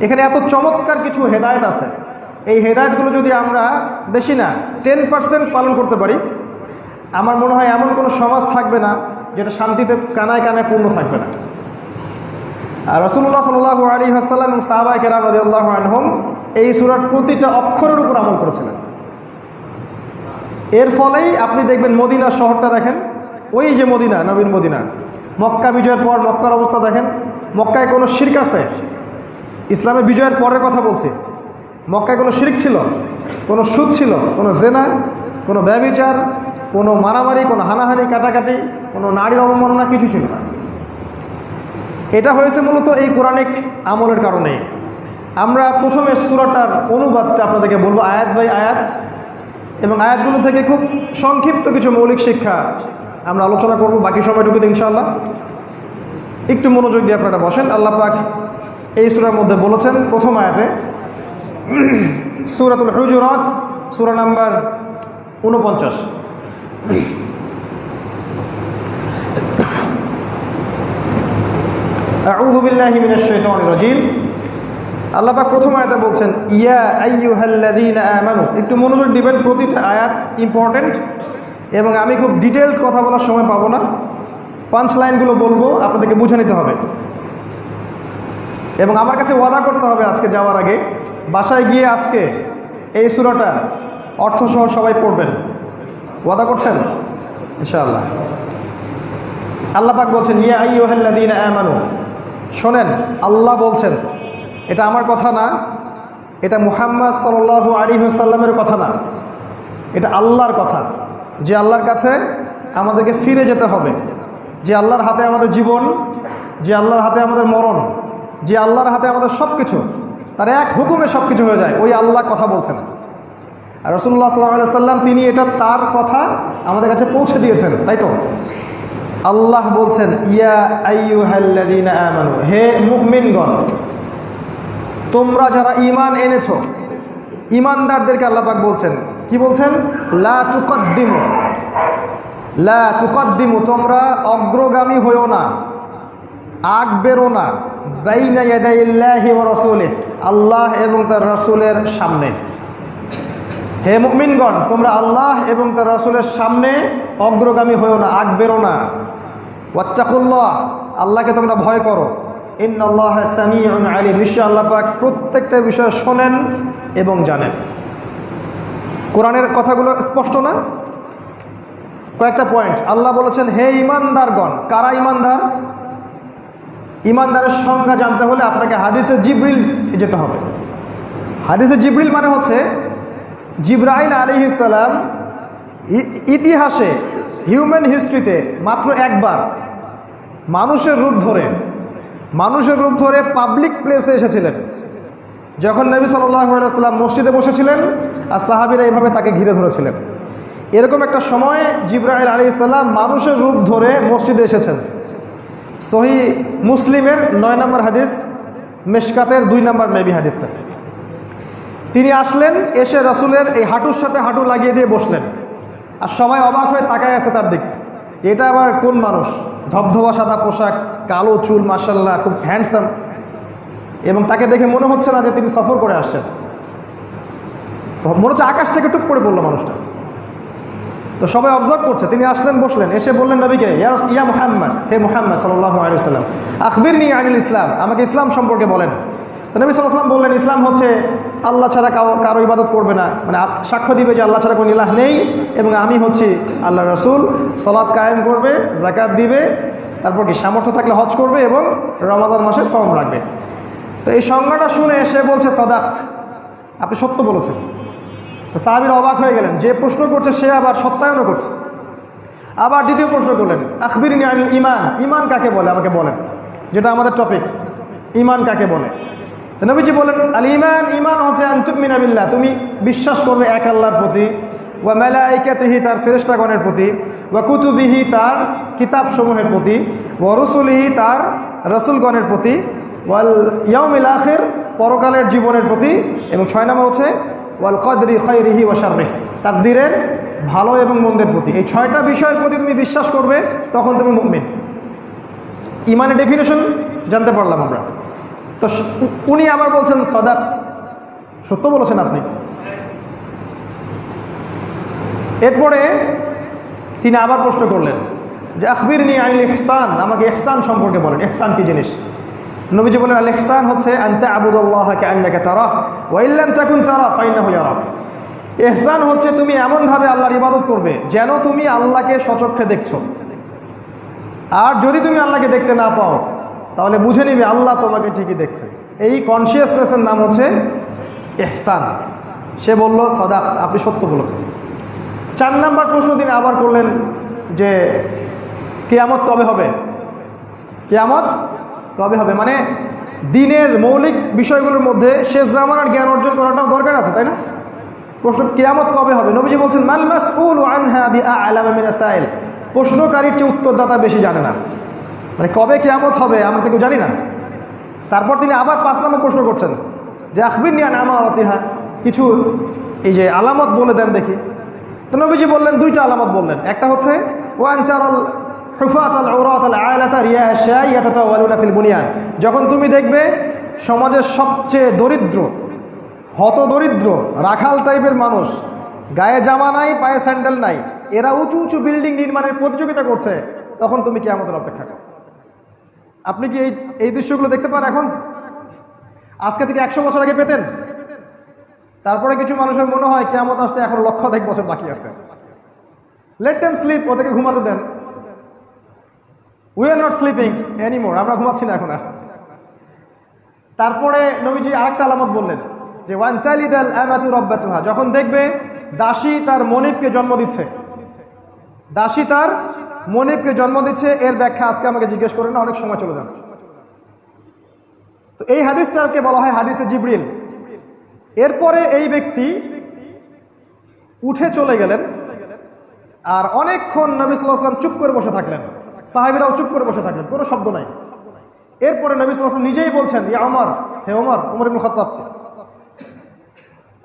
এখানে এত চমৎকার কিছু হেদায়েত আছে। এই হেদায়েতগুলো যদি আমরা বেশি না 10% পালন করতে পারি, আমার মনে হয় এমন কোনো সমাজ থাকবে না যেটা শান্তিতে কানায় কানায় পূর্ণ থাকবে না। আর রাসূলুল্লাহ সাল্লাল্লাহু আলাইহি ওয়াসাল্লাম এবং সাহাবায়ে কেরাম রাদিয়াল্লাহু আনহুম এই সূরার প্রতিটা অক্ষরের উপর আমল করেছিলেন। এর ফলেই আপনি দেখবেন মদিনা শহরটা দেখেন, ওই যে মদিনা, নবীর মদিনা, মক্কা বিজয়ের পর মক্কার অবস্থা দেখেন। মক্কায় কোনো শিরক আছে? ইসলামের বিজয়ের পরের কথা বলছি। মক্কায় কোনো শিরক ছিল? কোনো সুদ ছিল? কোনো জেনা, কোনো ব্যভিচার, কোনো মারামারি, কোনো হানাহানি, কাটাকাটি, কোনো নারীর অবমাননা কিছু ছিল না। এটা হয়েছে মূলত এই কোরআনিক আমলের কারণে। আমরা প্রথমে সূরাটার অনুবাদটা আপনাদেরকে বলবো আয়াত বাই আয়াত, এবং আয়াতগুলো থেকে খুব সংক্ষিপ্ত কিছু মৌলিক শিক্ষা আমরা আলোচনা করব বাকি সময়টুকুতে ইনশাআল্লাহ। একটু মনোযোগ দিয়ে আপনারা বসেন। আল্লাহ পাক এই সূরার মধ্যে বলেছেন প্রথম আয়াতে, সূরাতুল হুজুরাত, সূরা নাম্বার 49। আউযু বিল্লাহি মিনাশ শাইতানির রাজীম। আল্লাহ পাক প্রথম আয়াতে বলছেন ইয়া আইয়ুহাল্লাযীনা আমানু। একটু মনোযোগ দিবেন, প্রতিটা আয়াত ইম্পর্টেন্ট, এবং আমি খুব ডিটেলস কথা বলার সময় পাবো না। পাঁচ লাইনগুলো বলবো, আপনাদেরকে বুঝে নিতে হবে, এবং আমার কাছে ওয়াদা করতে হবে আজকে যাওয়ার আগে বাসায় গিয়ে আজকে এই সূরাটা অর্থসহ সবাই পড়বেন। ওয়াদা করছেন ইনশাআল্লাহ? আল্লাহ পাক বলছেন ইয়া আইয়ুহাল্লাযীনা আমানু। শোনেন, আল্লাহ বলছেন, এটা আমার কথা না, এটা মুহাম্মদ সাল্লাল্লাহু আলাইহি ওয়াসাল্লামের কথা না, এটা আল্লাহর কথা। যে আল্লাহর কাছে আমাদেরকে ফিরে যেতে হবে, যে আল্লাহর হাতে আমাদের জীবন, যে আল্লাহর হাতে আমাদের মরণ, যে আল্লাহর হাতে আমাদের সব কিছু, তার এক হুকুমে সব কিছু হয়ে যায়, ওই আল্লাহ কথা বলছেন। আর রাসূলুল্লাহ সাল্লাল্লাহু আলাইহি ওয়াসাল্লাম তিনি এটা তার কথা আমাদের কাছে পৌঁছে দিয়েছেন, তাই তো? আল্লাহ বলছেন ইয়া আইয়ুহাল্লাযীনা আমানু, হে মুমিনগণ, তোমরা যারা ঈমান এনেছো, ঈমানদারদেরকে আল্লাহ পাক বলছেন, কি বলছেন? লা তুকদ্দিমু, লা তুকদ্দিমু, তোমরা অগ্রগামী হইও না, আগ বেরো না, বাইনা ইয়াদাইল্লাহি ওয়া রাসূলিহি, আল্লাহ এবং তার রাসূলের সামনে। হে মুমিনগণ, তোমরা আল্লাহ এবং তার রাসূলের সামনে অগ্রগামী হইও না, আগ বেরো না। ওয়াত্তাকুল্লাহ, আল্লাহকে তোমরা ভয় করো। ইন্নাল্লাহা সামিউন আলিম, নিশ্চয় আল্লাহ পাক প্রত্যেকটা বিষয় শোনেন এবং জানেন। কোরআনের কথাগুলো স্পষ্ট না? কয়েকটা পয়েন্ট আল্লাহ বলেছেন হে ঈমানদারগণ। কারা ঈমানদার? ঈমানদারের সংজ্ঞা জানতে হলে আপনাকে হাদিসে জিবরিল যেতে হবে। হাদিসে জিবরিল মানে হচ্ছে জিবরাইল আলাইহিস সালাম ইতিহাসে, হিউম্যান হিস্ট্রিতে মাত্র একবার মানুষের রূপ ধরে পাবলিক প্লেসে এসেছিলেন। যখন নবী সাল্লাল্লাহু আলাইহি ওয়াসাল্লাম মসজিদে বসেছিলেন আর সাহাবীরা এইভাবে তাকে ঘিরে ধরেছিলেন, এরকম একটা সময় জিবরাইল আলাইহিস সালাম মানুষের রূপ ধরে মসজিদে এসেছেন। সহিহ মুসলিমের 9 নম্বর হাদিস, মিশকাতের 2 নম্বর মেবি হাদিসটা। তিনি আসলেন, এসে রাসূলের এই হাঁটুর সাথে হাঁটু লাগিয়ে দিয়ে বসলেন, আর সবাই অবাক হয়ে তাকায় আছে তার দিকে, যে এটা আবার কোন মানুষ, ধবধবা সাদা পোশাক, কালো চুল, মাশাআল্লাহ খুব হ্যান্ডসাম, এবং তাকে দেখে মনে হচ্ছে না যে তিনি সফর করে আসছেন। মনে হচ্ছে আকাশ থেকে টুক করে পড়লো মানুষটা। তো সবাই অবজার্ভ করছে, তিনি আসলেন, বসলেন, এসে বললেন নবীকে ইয়া মুহাম্মদ, হে মুহাম্মদ সাল্লাল্লাহু আলাইহি ওয়াসাল্লাম, আখবিরনি আনিল ইসলাম, আমাকে ইসলাম সম্পর্কে বলেন। তো নবী সাল্লাল্লাহু আলাইহি ওয়াসাল্লাম বললেন ইসলাম হচ্ছে আল্লাহ ছাড়া কারো ইবাদত করবে না, মানে সাক্ষ্য দিবে যে আল্লাহ ছাড়া কোনো ইলাহ নেই এবং আমি হচ্ছি আল্লাহর রাসূল, সালাত কায়েম করবে, যাকাত দিবে, তারপর কি সামর্থ্য থাকলে হজ করবে এবং রমাদান মাসে সওম রাখবে। তো এই সংজ্ঞাটা শুনে সে বলছে সাদাত, আপনি সত্য বলেছেন। তো সাহাবীরা অবাক হয়ে গেলেন, যে প্রশ্ন করছে সে আবার সত্যায়নও করছে। আবার দ্বিতীয় প্রশ্ন করলেন আখবিরনি আনিল ঈমান, ঈমান কাকে বলে আমাকে বলেন, যেটা আমাদের টপিক, ঈমান কাকে বলে। তো নবীজি বলেন আল ঈমান, ঈমান হচ্ছে আন তুমিনা বিল্লাহ, তুমি বিশ্বাস করবে এক আল্লাহর প্রতি, ওয়া মালাইকাতিহি, তার ফেরেশতাগণের প্রতি, ওয়া কুতুবিহি, তার কিতাবসমূহের প্রতি, ওয়া রুসুলিহি, তার রাসূলগণের প্রতি, ওয়াল ইয়াউমিল আখির, পরকালের জীবনের প্রতি, এবং 6 নম্বর হচ্ছে ওয়াল কদরি খায়রিহি ওয়া শাররিহি, তাকদীরের ভালো এবং মন্দের প্রতি। এই 6টা বিষয়ের প্রতি তুমি বিশ্বাস করবে, তখন তুমি মুমিন। ইমানের ডেফিনেশন জানতে পারলাম আমরা। তো উনি আবার বলছেন সাদাক, সত্য বলেছেন আপনি। এরপরে তিনি আবার প্রশ্ন করলেন যে আখবিরনি আনিল ইহসান, আমাকে ইহসান সম্পর্কে বলেন, ইহসান কি জিনিস? নবীজি বলেন আল ইহসান হচ্ছে আন তা'বুদাল্লাহা কাআন্নাকা তারাহ ওয়া ইন লাম তাকুন তারাহ ফাইন্নাহু ইয়ারাক। ইহসান হচ্ছে তুমি এমনভাবে আল্লাহর ইবাদত করবে যেন তুমি আল্লাহকে সচক্ষে দেখছো, আর যদি তুমি আল্লাহকে দেখতে না পাও তাহলে বুঝে নিবে আল্লাহ তোমাকে ঠিকই দেখছে। এই কনসিয়াসনেসের নাম হচ্ছে ইহসান। সে বলল সাদাক, আপনি সত্য বলেছেন। 4 নাম্বার প্রশ্ন তিনি আবার করলেন যে কিয়ামত কবে হবে? কিয়ামত কবে হবে মানে দিনের মৌলিক বিষয়গুলোর মধ্যে শেষ জামানার জ্ঞান অর্জন করাটাও দরকার আছে, তাই না? প্রশ্ন কিয়ামত কবে হবে? নবীজি বলছেন মাল মাসউলু আনহা বিআ'লামা মিনাস সাইল, প্রশ্নকারীর চেয়ে উত্তরদাতা বেশি জানে না। মানে কবে কিয়ামত হবে আমরা তো কেউ জানি না। তারপর তিনি আবার 5 নম্বর প্রশ্ন করছেন যে আখবিরনি আন আমারাতিহা, কিছু এই যে আলামত বলে দেন দেখি। তো নবীজি বললেন 2টা আলামত বললেন। একটা হচ্ছে ওয়ান তারাল হুফাতাল উরাতাল আলাতা রিয়াশা ইয়াতাতাওয়ালুনা ফিল বুনিয়ান, যখন তুমি দেখবে সমাজের সবচেয়ে দরিদ্র, হত দরিদ্র, রাখাল টাইপের মানুষ, গায়ে জামা নাই, পায়ে স্যান্ডেল নাই, এরা উঁচু উঁচু বিল্ডিং নির্মাণের প্রতিযোগিতা করছে, তখন তুমি কিয়ামতের অপেক্ষা করো। আপনি কি এই দৃশ্যগুলো দেখতে পান এখন? আজকে থেকে 100 বছর আগে পেতেন? তারপরে কিছু মানুষের মনে হয় কিয়ামত আসতে এখন লক্ষাধিক বছর বাকি আছে। লেট দেম স্লিপ, ওদেরকে ঘুমাতে দেন। We are not sleeping anymore, আমরা ঘুমাচ্ছি না এখন আর। তারপরে নবীজি আরেকটা আলামত বললেন যে ওয়ান তালিদাল আমাতু রাব্বাতুহা, যখন দেখবে দাসী তার মনিবকে জন্ম দিচ্ছে, দাসী তার মনিবকে জন্ম দিচ্ছে। এর ব্যাখ্যা আজকে আমাকে জিজ্ঞেস করেন না, অনেক সময় চলে যাবে। তো এই হাদিসটাকে বলা হয় হাদিসে জিবরিল। এরপরে এই ব্যক্তি উঠে চলে গেলেন, আর অনেকক্ষণ নবী সাল্লাল্লাহু আলাইহি ওয়াসাল্লাম চুপ করে বসে থাকলেন, সাহাবীরাও চুপ করে বসে থাকলেন, কোনো শব্দ নাই। এরপরে নবী সাল্লাল্লাহু আলাইহি ওয়াসাল্লাম নিজেই বলছেন ইয়া ওমর, হে ওমর, ওমর ইবনে খাত্তাব,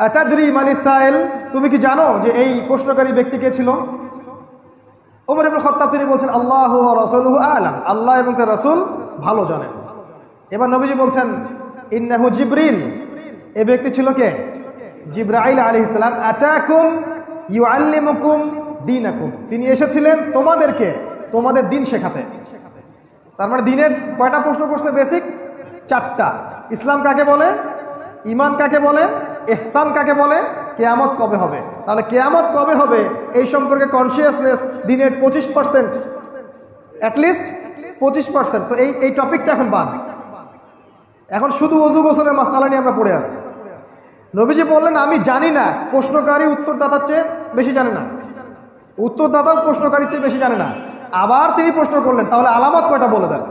আতাদরি মানিস সাইল, তুমি কি জানো যে এই প্রশ্নকারী ব্যক্তি কে ছিল? ওমর ইবনে খাত্তাব তিনি বলছেন আল্লাহু ওয়া রাসূলুহু আ'লাম, আল্লাহ এবং তার রাসূল ভালো জানেন। এবার নবীজি বলছেন ইন্নাহু জিবরিল, এই ব্যক্তি ছিল কে? জিবরাইল আলাইহিস সালাম। আতাকুম ইউআল্লিমুকুম দীনাকুম, তিনি এসেছিলেন তোমাদেরকে তোমাদের দিন শেখাতে। তার মানে দিনের কয়টা প্রশ্ন করছে? বেসিক 4টা। ইসলাম কাকে বলে, ঈমান কাকে বলে, ইহসান কাকে বলে, কিয়ামত কবে হবে। তাহলে কিয়ামত কবে হবে এই সম্পর্কে কনসিয়াসনেস দিনের 25%, অ্যাটলিস্ট 25%। তো এই টপিকটা এখন বাদ। এখন শুধু ওযু গোসলের মাসআলা নিয়ে আমরা পড়ে আছি। নবীজি বললেন আমি জানি না, প্রশ্নকারী উত্তরদাতার চেয়ে বেশি জানে না, উত্তরদাতাও প্রশ্নকারীর চেয়ে বেশি জানে না। আবার তিনি প্রশ্ন করলেন তাহলে আলামত কয়টা বলে দেন।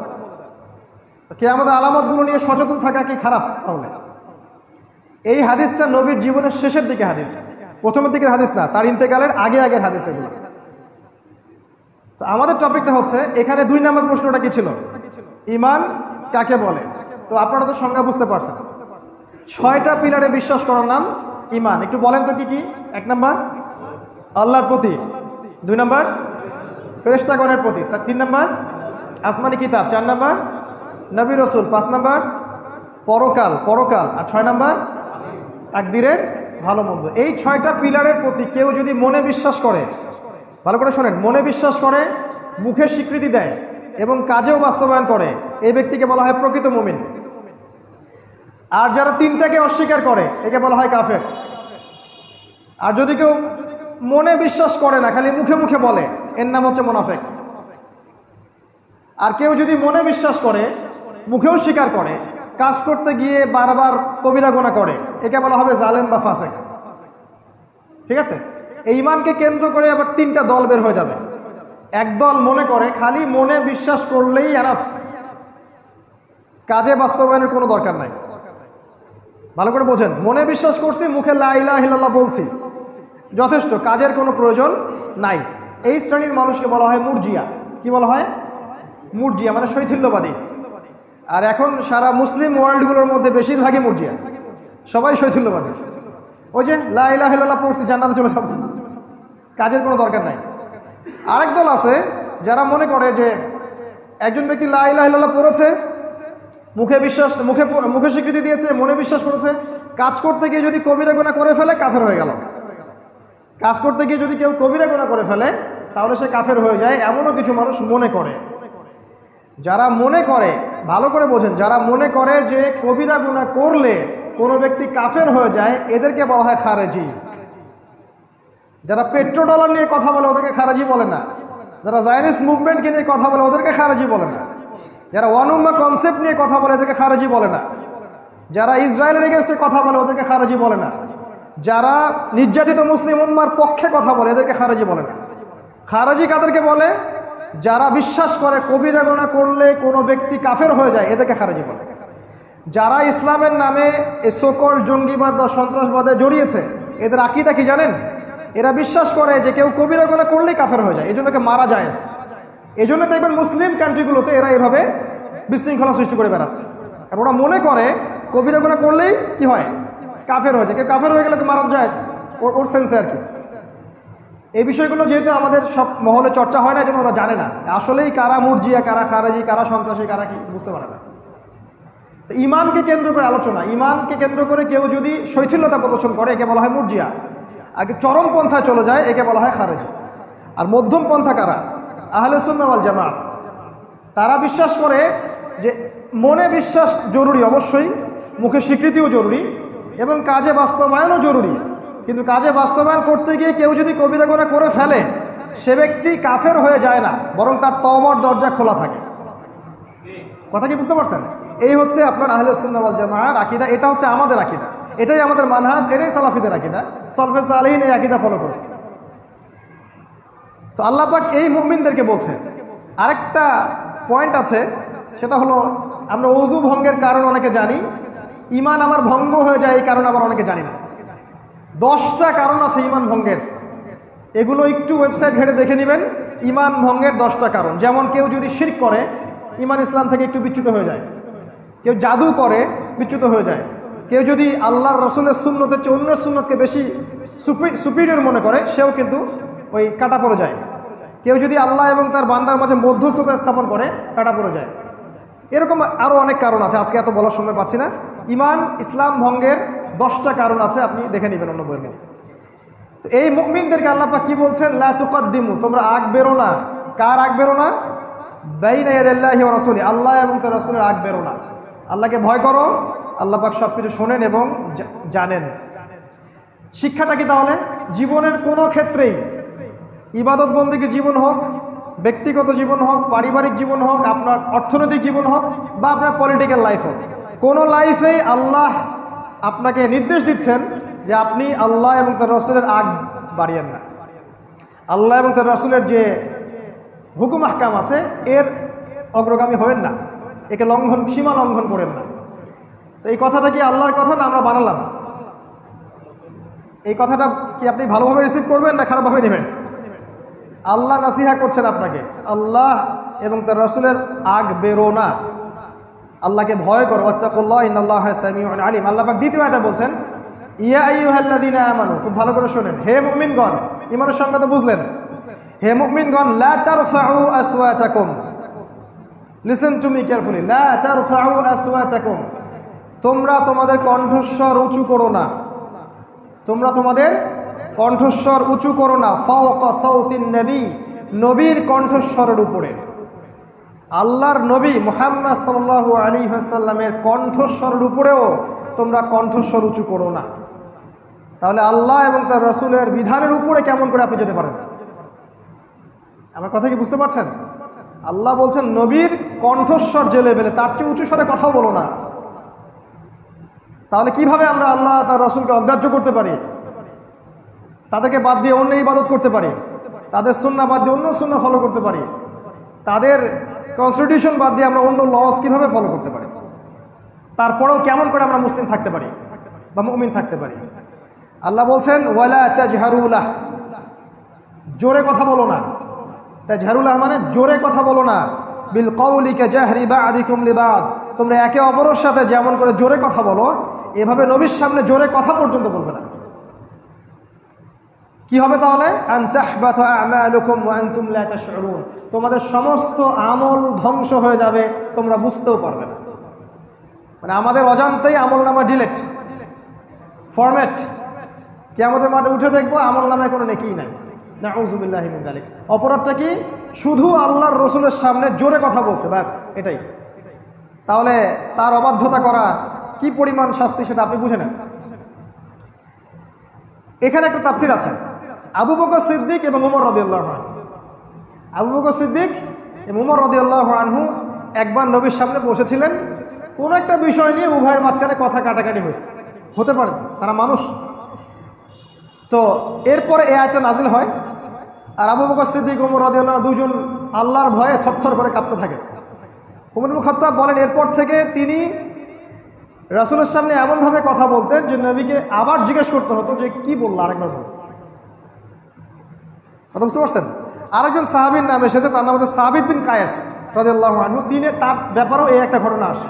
কিয়ামতের আলামতগুলো নিয়ে সচেতন থাকা কি খারাপ? তাহলে এই হাদিসটা নবীর জীবনের শেষের দিকে হাদিস, প্রথমের দিকের হাদিস না, তার ইন্তেকালের আগের হাদিস এগুলো। তো আমাদের টপিকটা হচ্ছে এখানে 2 নম্বর প্রশ্নটা কি ছিল? ঈমান কাকে বলে। তো আপনারা তো সংজ্ঞা বুঝতে পারছেন। 6টা পিলারে বিশ্বাস করার নাম ঈমান। একটু বলেন তো কি কি? 1 নম্বর আল্লাহর প্রতি, 2 নম্বর ফেরেশতাগণের প্রতি, 3 নম্বর আসমানি কিতাব, 4 নম্বর নবী রাসূল, 5 নম্বর পরকাল, আর 6 নম্বর তাকদীরের ভালো মন্দ। এই 6টা পিলারের প্রতি কেউ যদি মনে বিশ্বাস করে, ভালো করে শোনেন, মনে বিশ্বাস করে, মুখে স্বীকৃতি দেয় এবং কাজেও বাস্তবায়ন করে, এই ব্যক্তিকে বলা হয় প্রকৃত মুমিন। আর যারা 3টাকে অস্বীকার করে একে বলা হয় কাফের। আর যদি কেউ মনে বিশ্বাস করে না, খালি মুখে মুখে বলে, এর নাম হচ্ছে মুনাফিক। আর কেউ যদি মনে বিশ্বাস করে, মুখেও স্বীকার করে, কাজ করতে গিয়ে বারবার কবিরা গুনাহ করে, একে বলা হবে জালেম বা ফাসিক। ঠিক আছে? এই ঈমানকে কেন্দ্র করে আবার 3টা দল বের হয়ে যাবে। এক দল মনে করে খালি মনে বিশ্বাস করলেই এনাফ, কাজে বাস্তবায়নের কোনো দরকার নাই। ভালো করে বোঝেন, মনে বিশ্বাস করছি, মুখে লা ইলাহা ইল্লাল্লাহ বলছি, যথেষ্ট, কাজের কোনো প্রয়োজন নাই। এই শ্রেণীর মানুষকে বলা হয় মুরজিয়া। কি বলা হয়? মুরজিয়া মানে শৈথিল্যবাদী। আর এখন সারা মুসলিম ওয়ার্ল্ডগুলোর মধ্যে বেশিরভাগই মুরজিয়া, সবাই শৈথিল্যবাদী। ওই যে লা ইলাহা ইল্লাল্লাহ পড়ছি জান্নাতে চলে যাব, কাজের কোনো দরকার নাই। আরেক দল আছে যারা মনে করে যে একজন ব্যক্তি লা ইলাহা ইল্লাল্লাহ পড়েছে, মুখে স্বীকৃতি দিয়েছে, মনে বিশ্বাস করেছে, কাজ করতে গিয়ে যদি কবিরা গুনাহ করে ফেলে কাফের হয়ে গেল। কাজ করতে গিয়ে যদি কেউ কবিরা গুনাহ করে ফেলে তাহলে সে কাফের হয়ে যায়, এমনও কিছু মানুষ মনে করে। যারা মনে করে, ভালো করে বোঝেন, যারা মনে করে যে কবিরা গুনাহ করলে কোনো ব্যক্তি কাফের হয়ে যায়, এদেরকে বলা হয় খারেজি। যারা পেট্রো ডলার নিয়ে কথা বলে ওদেরকে খারেজি বলে না। যারা জায়নিস্ট মুভমেন্টকে নিয়ে কথা বলে ওদেরকে খারেজি বলে না। যারা ওয়ান উম্মাহ কনসেপ্ট নিয়ে কথা বলে এদেরকে খারেজি বলে না। যারা ইসরায়েলের এগেইনস্টে কথা বলে ওদেরকে খারেজি বলে না। যারা নির্যাতিত মুসলিম উম্মার পক্ষে কথা বলে এদেরকে খারেজি বলে না। খারেজি কাদেরকে বলে? যারা বিশ্বাস করে কবিরা গুনাহ করলে কোনো ব্যক্তি কাফের হয়ে যায়, এদেরকে খারেজি বলে। যারা ইসলামের নামে এই সকল জঙ্গিবাদ বা সন্ত্রাসবাদে জড়িয়েছে, এদের আকীদা কি জানেন? এরা বিশ্বাস করে যে কেউ কবিরা গুনাহ করলেই কাফের হয়ে যায়, এই জন্য মারা যায়। এই জন্য দেখবেন মুসলিম কান্ট্রিগুলোতে এরা এভাবে বিশৃঙ্খলা সৃষ্টি করে বেড়াচ্ছে। আর ওরা মনে করে কবিরা গুনাহ করলেই কি হয়? কাফের হয়ে যায়। কেউ কাফের হয়ে গেলে তো মারা যায়, ওর সেন্সে আর কি। এই বিষয়গুলো যেহেতু আমাদের সব মহলে চর্চা হয় না, এই জন্য ওরা জানে না আসলেই কারা মুরজিয়া, কারা খারেজি, কারা সন্ত্রাসী, কারা কি বুঝতে পারে না। ইমানকে কেন্দ্র করে আলোচনা, ইমানকে কেন্দ্র করে কেউ যদি শৈথিল্যতা প্রদর্শন করে একে বলা হয় মুরজিয়া। আর চরম পন্থায় চলে যায় একে বলা হয় খারেজি। আর মধ্যম পন্থা কারা? আহলে সুন্নাহ ওয়াল জামাত। তারা বিশ্বাস করে যে মনে বিশ্বাস জরুরি, অবশ্যই মুখে স্বীকৃতিও জরুরি এবং কাজে বাস্তবায়নও জরুরি, কিন্তু কাজে বাস্তবায়ন করতে গিয়ে কেউ যদি কবিরা গুনাহ করে ফেলে সে ব্যক্তি কাফের হয়ে যায় না, বরং তার তওবার দরজা খোলা থাকে। কথা কি বুঝতে পারছেন? এই হচ্ছে আপনার আহলে সুন্নাহ ওয়াল জামাআর আকীদা। এটা হচ্ছে আমাদের আকীদা, এটাই আমাদের মানহাজ, এটাই সালাফিদের আকীদা। সালফে সালেহিন এই আকীদা ফলো করেছে। তো আল্লাহ পাক এই মুমিনদেরকে বলছেন। আরেকটা পয়েন্ট আছে, সেটা হলো আমরা ওযু ভঙ্গের কারণ অনেকে জানি, ঈমান আমার ভঙ্গ হয়ে যায় এই কারণ আবার অনেকে জানি না। 10টা কারণ আছে ঈমান ভঙ্গের, এগুলো একটু ওয়েবসাইট ঘেটে দেখে নেবেন। ঈমান ভঙ্গের 10টা কারণ। যেমন কেউ যদি শিরক করে ঈমান ইসলাম থেকে একটু বিচ্যুত হয়ে যায়, কেউ জাদু করে বিচ্যুত হয়ে যায়, কেউ যদি আল্লাহর রাসূলের সুন্নতের চেয়ে অন্যের সুন্নতকে বেশি সুপিরিয়র মনে করে সেও কিন্তু ওই কাটা পড়ে যায়, কেউ যদি আল্লাহ এবং তার বান্দার মাঝে মধ্যস্থতা স্থাপন করে কাটা পড়ে যায়। এরকম আরও অনেক কারণ আছে, আজকে এত বলার সময় পাচ্ছি না। ঈমান ইসলাম ভঙ্গের 10টা কারণ আছে, আপনি দেখে নেবেন অন্য বইয়ের মধ্যে। তো এই মুমিনদেরকে আল্লাহ পাক কি বলছেন? লা তুকাদ্দিমু, তোমরা আগ বেরো না। কার আগ বেরো না? বাইনা ইয়াদাল্লাহি ওয়া রাসূলি, আল্লাহ এবং তার রাসূলের আগ বেরো না। আল্লাহকে ভয় করো, আল্লাহ পাক সবকিছু শোনেন এবং জানেন। শিক্ষাটা কি তাহলে? জীবনের কোনো ক্ষেত্রেই, ইবাদত বন্দেগীর জীবন হোক, ব্যক্তিগত জীবন হোক, পারিবারিক জীবন হোক, আপনার অর্থনৈতিক জীবন হোক, বা আপনার পলিটিক্যাল লাইফ হোক, কোনো লাইফেই আল্লাহ আপনাকে নির্দেশ দিচ্ছেন যে আপনি আল্লাহ এবং তার রাসূলের আগ বাড়িয়েন না। আল্লাহ এবং তার রাসূলের যে হুকুম আহকাম আছে এর অগ্রগামী হবেন না, একে সীমা লঙ্ঘন করেন না। তো এই কথাটা কি আল্লাহর কথা না আমরা বানালাম? এই কথাটা কি আপনি ভালোভাবে রিসিভ করবেন না খারাপভাবে নেবেন? আল্লাহ নাসিহা করছেন আপনাকে, আল্লাহ এবং তার রাসূলের আগ বেরো না, আল্লাহকে ভয় করো। ওয়াত্তাকুল্লাহ ইন্নাল্লাহা সামিউন আলিম। আল্লাহ পাক দ্বিতীয় আয়াতে বলছেন, ইয়া আইয়ুহাল্লাযীনা আমানু, খুব ভালো করে শোনেন, হে মুমিনগণ। ঈমানের সংজ্ঞা তো বুঝলেন। হে মুমিনগণ, লা তারফাউ আসওয়াতাকুম, লিসেন টু মি কেয়ারফুলি, লা তারফাউ আসওয়াতাকুম, তোমরা তোমাদের কণ্ঠস্বর উঁচু করো না, তোমরা তোমাদের কণ্ঠস্বর উঁচু করো না, ফাওকা সাউতিন নবী, নবীর কণ্ঠস্বরের উপরে। আল্লাহর নবী মুহাম্মদ সাল্লাল্লাহু আলাইহি ওয়াসাল্লামের কণ্ঠস্বরের উপরেও তোমরা কণ্ঠস্বর উঁচু করো না। তাহলে আল্লাহ এবং তার রাসূলের বিধানের উপরে কেমন করে আপনি যেতে পারেন? আমার কথা কি বুঝতে পারছেন? আল্লাহ বলছেন নবীর কণ্ঠস্বর যে লেভেলে, তার চেয়ে উঁচু স্বরে কথাও বলো না। তাহলে কিভাবে আমরা আল্লাহ তার রাসূলকে অগ্রাহ্য করতে পারি? তাদেরকে বাদ দিয়ে অন্য ইবাদত করতে পারি, তাদের সুন্নাহ বাদ দিয়ে অন্য সুন্নাহ ফলো করতে পারি, তাদের কনস্টিটিউশন বাদ দিয়ে আমরা অন্য লস কিভাবে ফলো করতে পারি? তারপরেও কেমন করে আমরা মুসলিম থাকতে পারি বা মুমিন থাকতে পারি? আল্লাহ বলছেন ওয়ালা তাজহারু লাহ, জোরে কথা বলো না। তাজহারু লাহ মানে জোরে কথা বলো না। বিল কওলি কাজাহরি বা'দিকুম লিবা'দ, তোমরা একে অপরের সাথে যেমন করে জোরে কথা বলো এভাবে নবীর সামনে জোরে কথা পর্যন্ত বলবে না। কি হবে তাহলে? আন তাহবাতা আমালুকুম ওয়া আনতুম লা তাশউরুন, তোমাদের সমস্ত আমল ধ্বংস হয়ে যাবে, তোমরা বুঝতেও পারবে না। মানে আমাদের অজান্তেই আমলনামা ডিলিট, ফরম্যাট। কিয়ামতের মাঠে উঠে দেখবো আমলনামায় কোনো নেকি নাই। নাউযুবিল্লাহি মিন যালিক। অপরাধটা কি? শুধু আল্লাহর রাসূলের সামনে জোরে কথা বলছে, ব্যাস এটাই। তাহলে তার অবাধ্যতা করা কি পরিমাণ শাস্তি সেটা আপনি বুঝে নেন। এখানে একটা তাফসীর আছে, আবু বকর সিদ্দিক এবং উমর রাদিয়াল্লাহু আনহু। আবু বকর সিদ্দিক এবং উমর রাদিয়াল্লাহু আনহু একবার নবীর সামনে বসেছিলেন, কোন একটা বিষয় নিয়ে উভয়ের মাঝখানে কথা কাটাকাটি হয়েছে, হতে পারে, তারা মানুষ। তো এরপরে এই আয়াতটা নাজিল হয়, আর আবু বকর সিদ্দিক উমর রাদিয়াল্লাহু আনহু দুজন আল্লাহর ভয়ে থরথর করে কাঁপতে থাকে। উমর ইবনে খাত্তাব বলেন, এরপর থেকে তিনি রাসূলের সামনে এমনভাবে কথা বলতেন যে নবীকে আবার জিজ্ঞেস করতে হতো যে কি বললো, আরেকবার বল। কথা বুঝতে পারছেন? আরেকজন সাহাবীর নাম এসেছে, তার নাম হচ্ছে সাবিত বিন কায়েস রাদিয়াল্লাহু আনহু। তিনি, তার ব্যাপারেও এই একটা ঘটনা আসে।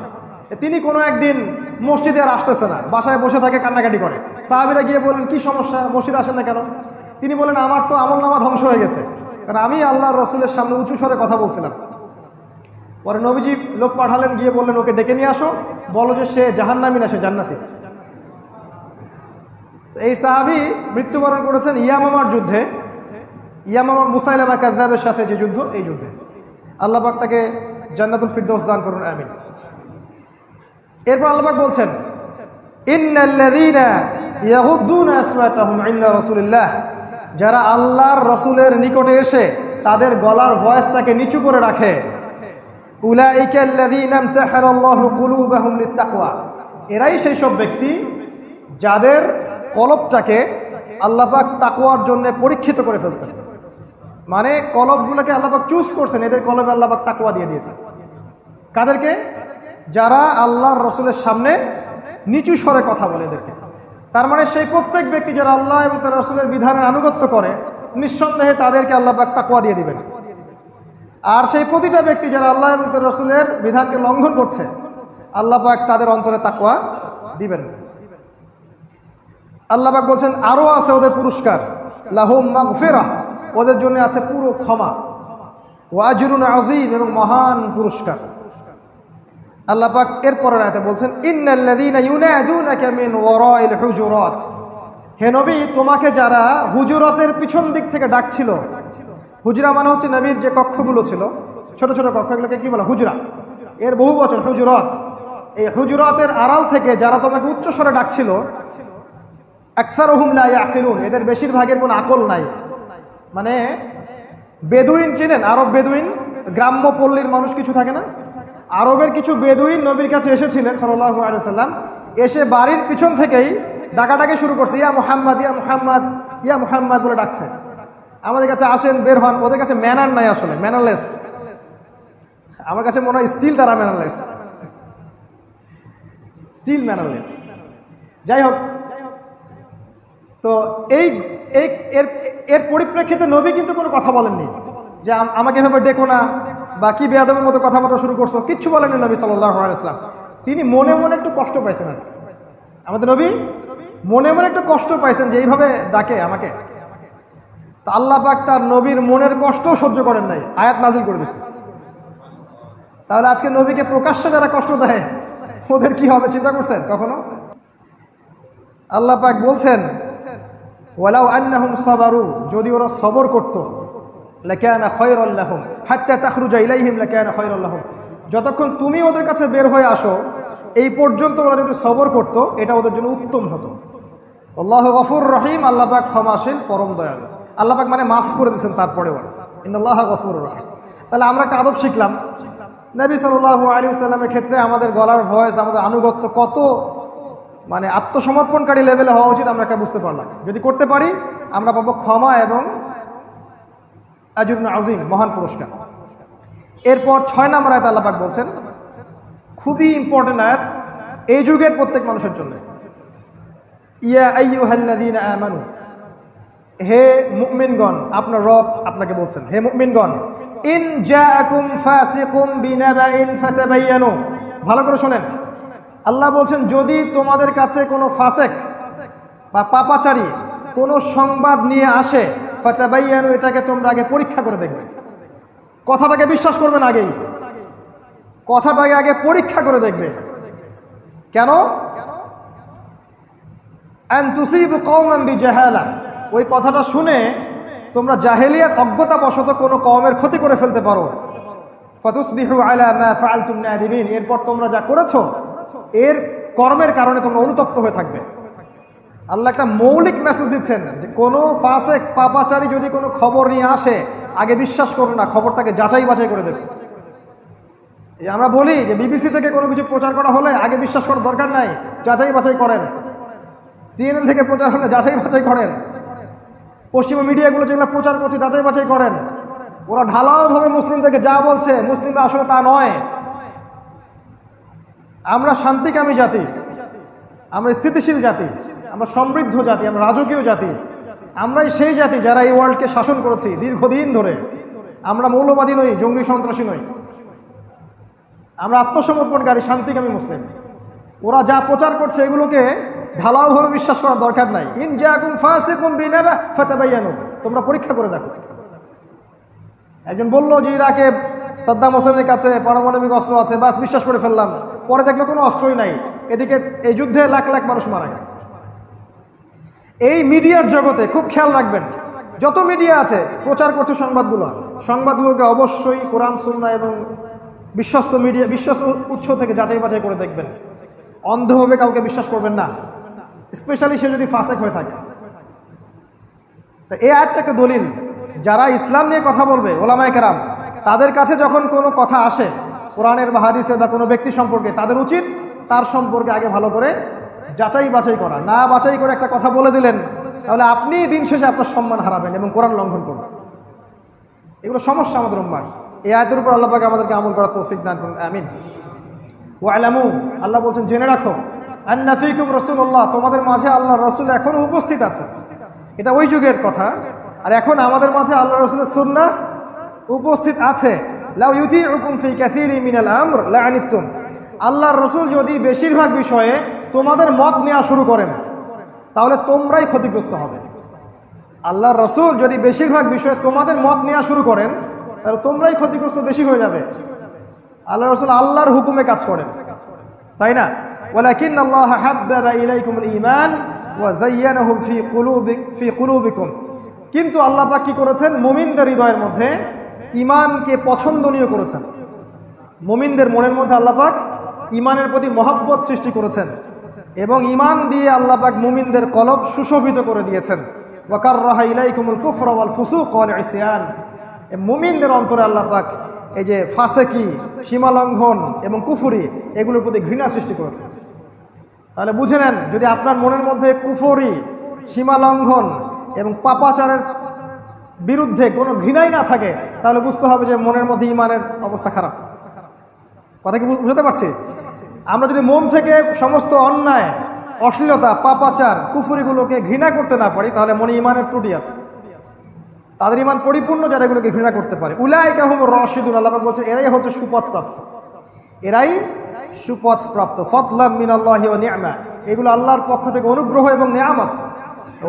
তিনি কোনো একদিন মসজিদে আর আসতেছে না, বাসায় বসে থাকে, কান্নাকাটি করে। সাহাবীরা গিয়ে বললেন, কি সমস্যা, মসজিদে আসেন না কেন? তিনি বলেন, আমার তো আমলনামা ধ্বংস হয়ে গেছে, কারণ আমি আল্লাহর রাসূলের সামনে উঁচু স্বরে কথা বলছিলাম। পরে নবীজি লোক পাঠালেন, গিয়ে বললেন, ওকে ডেকে নিয়ে আসো, বলো যে সে জাহান্নামী না, সে জান্নাতি। এই সাহাবী মৃত্যুবরণ করেছেন ইয়ামামার যুদ্ধে, ইয়ামামার মুসাইলামা কাযযাবের সাথে যে যুদ্ধ, এই যুদ্ধে। আল্লাহ পাক তাকে জান্নাতুল ফিরদৌস দান করুন, আমিন। এরপর আল্লাহ পাক বলছেন, ইন্নাল্লাযীনা ইয়াগুদ্দুনা আসওয়াতাহুম ইনদা রাসূলিল্লাহ, যারা আল্লাহর রাসূলের নিকটে এসে তাদের গলার ভয়েসটাকে নিচু করে রাখে, উলাইকা আল্লাযীনা ইমতাহানাল্লাহু কুলুবাহুম লিত্তাকওয়া, এরাই সেই সব ব্যক্তি যাদের কলবটাকে আল্লাহ পাক তাকওয়ার জন্য পরীক্ষিত করে ফেলছেন। মানে কলবগুলোকে আল্লাহ পাক চুজ করছেন, এদের কলবে আল্লাহ পাক তাকওয়া দিয়ে দিয়েছেন। কাদেরকে? যারা আল্লাহর রাসূলের সামনে নিচু স্বরে কথা বলে, এদেরকে। তার মানে সেই প্রত্যেক ব্যক্তি যারা আল্লাহ এবং তার রাসূলের বিধানের আনুগত্য করে, নিঃসন্দেহে তাদেরকে আল্লাহ পাক তাকওয়া দিয়ে দিবেন। আর সেই প্রতিটা ব্যক্তি যারা আল্লাহ এবং তার রাসূলের বিধানকে লঙ্ঘন করছে, আল্লাহ পাক তাদের অন্তরে তাকওয়া দিবেন। আল্লাহ পাক বলছেন, আরো আছে ওদের পুরস্কার, লাহুম মাগফিরাহ, ওদের জন্য আছে পুরো ক্ষমা, ওয়া আজরুন আযীম, এবং মহান পুরস্কার। আল্লাহ পাক এরপর আয়াতে বলছেন, ইন্নাল্লাযীনা ইউনাদুনাকা মিন ওয়ারাইল হুজুরাত, হে নবী, তোমাকে যারা হুজুরাতের পিছন দিক থেকে ডাকছিল। হুজরা মানে হচ্ছে নবীর যে কক্ষগুলো ছিল, ছোট ছোট কক্ষ, এগুলোকে কি বলে? হুজরা। এর বহু বচন হুজুরাত। এই হুজুরাতের আড়াল থেকে যারা তোমাকে উচ্চ স্বরে ডাকছিল, আকসারুহুম লা ইয়াকিলুন, এদের বেশিরভাগের কোনো আকল নাই। মানে বেদুইন চেনেন? আরব বেদুইন, গ্রাম্য পল্লীর মানুষ কিছু থাকে না? আরবের কিছু বেদুইন নবীর কাছে এসেছিলেন সাল্লাল্লাহু আলাইহি ওয়াসাল্লাম, এসে বাড়ির পিছন থেকেই ডাকাডাকি শুরু করছে, ইয়া মুহাম্মদ, ইয়া মুহাম্মদ, ইয়া মুহাম্মদ বলে ডাকছে, আমাদের কাছে আসেন, বের হন। ওদের কাছে ম্যানার নাই, আসলে ম্যানারলেস। আমার কাছে মনে হয় স্টিল তারা ম্যানারলেস, স্টিল ম্যানারলেস। যাই হোক, তো এর পরিপ্রেক্ষিতে নবী কিন্তু কোনো কথা বলেননি যে আমাকে এভাবে ডেকো না, বা কি বেয়াদবের মতো কথাবার্তা শুরু করছো, কিচ্ছু বলেননি নবী সাল্লাল্লাহু আলাইহি ওয়াসাল্লাম। তিনি মনে মনে একটু কষ্ট পাইছেন, আর আমাদের নবী মনে মনে একটু কষ্ট পাইছেন যে এইভাবে ডাকে আমাকে। তা আল্লাহ পাক তার নবীর মনের কষ্ট সহ্য করেন নাই, আয়াত নাজিল করে দিয়েছে। তাহলে আজকে নবীকে প্রকাশ্যে যারা কষ্ট দেয়, ওদের কি হবে চিন্তা করছেন কখনো? আল্লাহ পাক বলছেন, ওয়ালাউ আন্নাহুম সাবারু, যদি ওরা সবর করত, লাকানা খায়রাল লাহুম হাত্তা তাখরুজা ইলাইহিম লাকানা খায়রাল লাহুম, যতক্ষণ তুমি ওদের কাছে বের হয়ে আসো এই পর্যন্ত ওরা যদি সবর করত, এটা ওদের জন্য উত্তম হতো। আল্লাহু গফুর রহিম, আল্লাহ পাক ক্ষমাশীল, পরম দয়ালু। আল্লাহ পাক মানে মাফ করে দিয়েছেন তারপরেও, ইন্নাল্লাহা গফুরুর রহিম। তাহলে আমরা একটা আদব শিখলাম, নবী সাল্লাল্লাহু আলাইহি ওয়াসাল্লামের ক্ষেত্রে আমাদের গলার ভয়েস, আমাদের আনুগত্য কত মানে আত্মসমর্পণকারী লেভেলে হওয়া উচিত, আমরা একটা বুঝতে পারলাম। যদি করতে পারি, আমরা পাবো ক্ষমা এবং আজরুন আযীম, মহান পুরস্কার। এরপর 6 নম্বর আয়াত আল্লাহ পাক বলছেন, খুবই ইম্পর্টেন্ট আয়াত এই যুগের প্রত্যেক মানুষের জন্য, ইয়া আইয়ুহাল্লাযীনা আমানু, হে মুমিনগণ, আপনার রব আপনাকে বলছেন, হে মুমিনগণ, ইন জাআকুম ফাসিকুম বিনাবাইন ফাতাবায়ানু, ভালো করে শুনেন। আল্লাহ বলছেন, যদি তোমাদের কাছে কোনো ফাসেক বা পাপাচারী কোনো সংবাদ নিয়ে আসে ফাতাবায়ানু, এটাকে তোমরা আগে পরীক্ষা করে দেখবে। কথাটাকে বিশ্বাস করবে না, আগেই কথাটাকে আগে পরীক্ষা করে দেখবে। কেন? আন তুসিবু কওমান বিজাহালা, ওই কথাটা শুনে তোমরা জাহেলিয়াত অজ্ঞতাবশত কোনো কওমের ক্ষতি করে ফেলতে পারো। ফাতুসবিহু আলা মা ফাআলতুম নাদিমিন, এরপর তোমরা যা করেছো এর কর্মের কারণে তোমরা অনুতপ্ত হয়ে থাকবে। আল্লাহ একটা মৌলিক মেসেজ দিচ্ছেন যে কোনো ফাসেক পাপাচারী যদি কোনো খবর নিয়ে আসে আগে বিশ্বাস করো না, খবরটাকে যাচাই বাছাই করে দেবে। আমরা বলি যে বিবিসি থেকে কোনো কিছু প্রচার করা হলে আগে বিশ্বাস করার দরকার নাই, যাচাই বাছাই করেন। CNN থেকে প্রচার হলে যাচাই বাছাই করেন। পশ্চিমা মিডিয়াগুলো যেগুলো প্রচার করছে যাচাই বাছাই করেন। ওরা ঢালাওভাবে মুসলিমদেরকে যা বলছে মুসলিমরা আসলে তা নয়। আমরা শান্তিকামী জাতি, আমরা স্থিতিশীল জাতি, আমরা সমৃদ্ধ জাতি, আমরা রাজকীয় জাতি। আমরাই সেই জাতি যারা এই ওয়ার্ল্ডকে শাসন করেছি দীর্ঘদিন ধরে। আমরা মৌলবাদী নই, জঙ্গি সন্ত্রাসী নই, আমরা আত্মসমর্পণকারী শান্তিকামী মুসলিম। ওরা যা প্রচার করছে এগুলোকে ঢালাওভাবে বিশ্বাস করার দরকার নাই। ইন জাআকুম ফাসিকুম বিনাবা ফাতাবায়ানু, তোমরা পরীক্ষা করে দেখো। একজন বলল যে ইরাকে সাদ্দাম হোসেনের কাছে পারমাণবিক অস্ত্র আছে, বাস বিশ্বাস করে ফেললাম। পরে দেখলো কোনো অস্ত্রই নাই, এদিকে এই যুদ্ধে লাখ লাখ মানুষ মারা গেল। এই মিডিয়ার জগতে খুব খেয়াল রাখবেন, যত মিডিয়া আছে প্রচার করছে সংবাদগুলোকে অবশ্যই কোরআন সুন্নাহ এবং বিশ্বস্ত মিডিয়া, বিশ্বস্ত উৎস থেকে যাচাই বাছাই করে দেখবেন। অন্ধভাবে কাউকে বিশ্বাস করবেন না, স্পেশালি সে যদি ফাসেক হয়ে থাকে। তো এই আয়াতটা একটা দলিল, যারা ইসলাম নিয়ে কথা বলবে ওলামায়ে কেরাম, তাদের কাছে যখন কোনো কথা আসে কোরআনের বা হাদিসের বা কোনো ব্যক্তি সম্পর্কে, তাদের উচিত তার সম্পর্কে আগে ভালো করে যাচাই বাছাই করা। না বাছাই করে একটা কথা বলে দিলেন, তাহলে আপনি দিন শেষে আপনার সম্মান হারাবেন এবং কোরআন লঙ্ঘন করবেন। এগুলো সমস্যা আমাদের উম্মার। এই আয়াতের উপর আল্লাহ পাক আমাদেরকে আমল করার তৌফিক দান করুন, আমিন। ওয়ালামু, আল্লাহ বলছেন জেনে রাখো, আন্না ফীকুম রাসূলুল্লাহ, তোমাদের মাঝে আল্লাহর রাসূল এখনো উপস্থিত আছে। এটা ওই যুগের কথা, আর এখন আমাদের মাঝে আল্লাহর রাসূলের সুন্নাহ উপস্থিত আছে। লাউ ইউতিউকুম ফি কাসীরিন মিনাল আমর লাআনিতুম, আল্লাহর রাসূল যদি বেশিরভাগ বিষয়ে তোমাদের মত নেওয়া শুরু করেন তাহলে তোমরাই ক্ষতিগ্রস্ত হবে। আল্লাহর রাসূল যদি বেশিরভাগ বিষয়ে তোমাদের মত নেওয়া শুরু করেন তাহলে তোমরাই ক্ষতিগ্রস্ত বেশি হয়ে যাবে। আল্লাহ রাসূল আল্লাহর হুকুমে কাজ করেন, তাই না? ওয়ালাকিন্নাল্লাহা হাব্বাবা ইলাইকুমুল ঈমান ওয়া যায়্যানাহু ফি কুলুবিকুম, কিন্তু আল্লাহ পাক কি করেছেন? মুমিনদের হৃদয়ের মধ্যে ঈমানকে পছন্দনীয় করেছেন। মুমিনদের মনের মধ্যে আল্লাহ পাক ঈমানের প্রতি মহব্বত সৃষ্টি করেছেন এবং ঈমান দিয়ে আল্লাহ পাক মুমিনদের কলব সুশোভিত করে দিয়েছেন। ওয়া কাররাহা ইলাইকুমুল কুফরা ওয়াল ফুসুক ওয়াল ইসয়ান, মুমিনদের অন্তরে আল্লাহ পাক এই যে ফাসেকি, সীমালঙ্ঘন এবং কুফরি, এগুলোর প্রতি ঘৃণা সৃষ্টি করেছে। তাহলে বুঝে নেন, যদি আপনার মনের মধ্যে কুফরি, সীমালঙ্ঘন এবং পাপাচারের বিরুদ্ধে কোনো ঘৃণাই না থাকে তাহলে বুঝতে হবে যে মনের মধ্যে ঈমানের অবস্থা খারাপ। কথা কি বুঝতে পারছি? আমরা যদি মন থেকে সমস্ত অন্যায়, অশ্লীলতা, পাপাচার, কুফরিগুলোকে ঘৃণা করতে না পারি তাহলে মনে ঈমানের ত্রুটি আছে। তাদের ঈমান পরিপূর্ণ যারা এগুলোকে ঘৃণা করতে পারে। উলাইকা হুমুর রাশিদুন, আল্লাহ পাক বলছেন এরাই হচ্ছে সুপথপ্রাপ্ত, এরাই সুপথপ্রাপ্ত। ফাদলাম মিনাল্লাহি ওয়া নি'মা, এগুলো আল্লাহর পক্ষ থেকে অনুগ্রহ এবং নিয়ামত।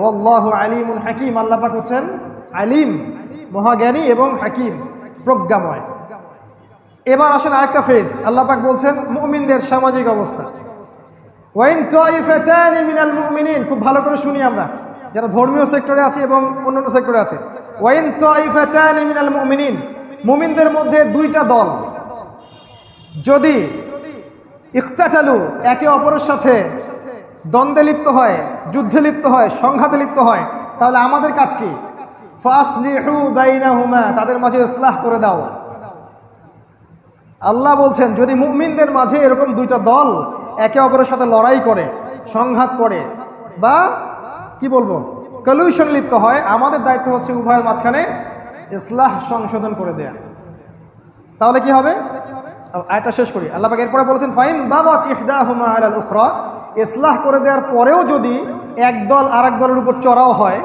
ওয়াল্লাহু আলিমুন হাকীম, আল্লাহ পাক হচ্ছেন আলিম, মহাজ্ঞানী এবং হাকিম, প্রজ্ঞাময়। এবার আসেন আরেকটা ফেজ, আল্লাহ পাক বলছেন মুমিনদের সামাজিক অবস্থা। ওয়াইন তাইফাতানি মিনাল মুমিনিন, খুব ভালো করে শুনি আমরা যারা ধর্মীয় সেক্টরে আছে এবং অন্যান্য সেক্টরে আছে। ওয়াইন তাইফাতানি মিনাল মুমিনিন, মুমিনদের মধ্যে দুইটা দল যদি ইখতাতালু, একে অপরের সাথে দ্বন্দ্বে লিপ্ত হয়, যুদ্ধে লিপ্ত হয়, সংঘাতে লিপ্ত হয়, তাহলে আমাদের কাজ কি? ফাসলিহু বাইনাহুমা, তাদের মাঝে ইসলাহ করে দাও। আল্লাহ বলছেন যদি মুমিনদের মাঝে এরকম দুইটা দল একে অপরের সাথে লড়াই করে, সংঘাত করে বা কি বলবো কলিউশন লিপ্ত হয়, আমাদের দায়িত্ব হচ্ছে উভয়ের মাঝখানে ইসলাহ সংশোধন করে দেয়া। তাহলে কি হবে? আয়াতটা শেষ করি। আল্লাহ পাক এরপরে বলেছেন ফাইন বাগাত ইহদাহুমা আলাল উখরা, ইসলাহ করে দেওয়ার পরেও যদি এক দল আরেক দলের উপর চড়াও হয়,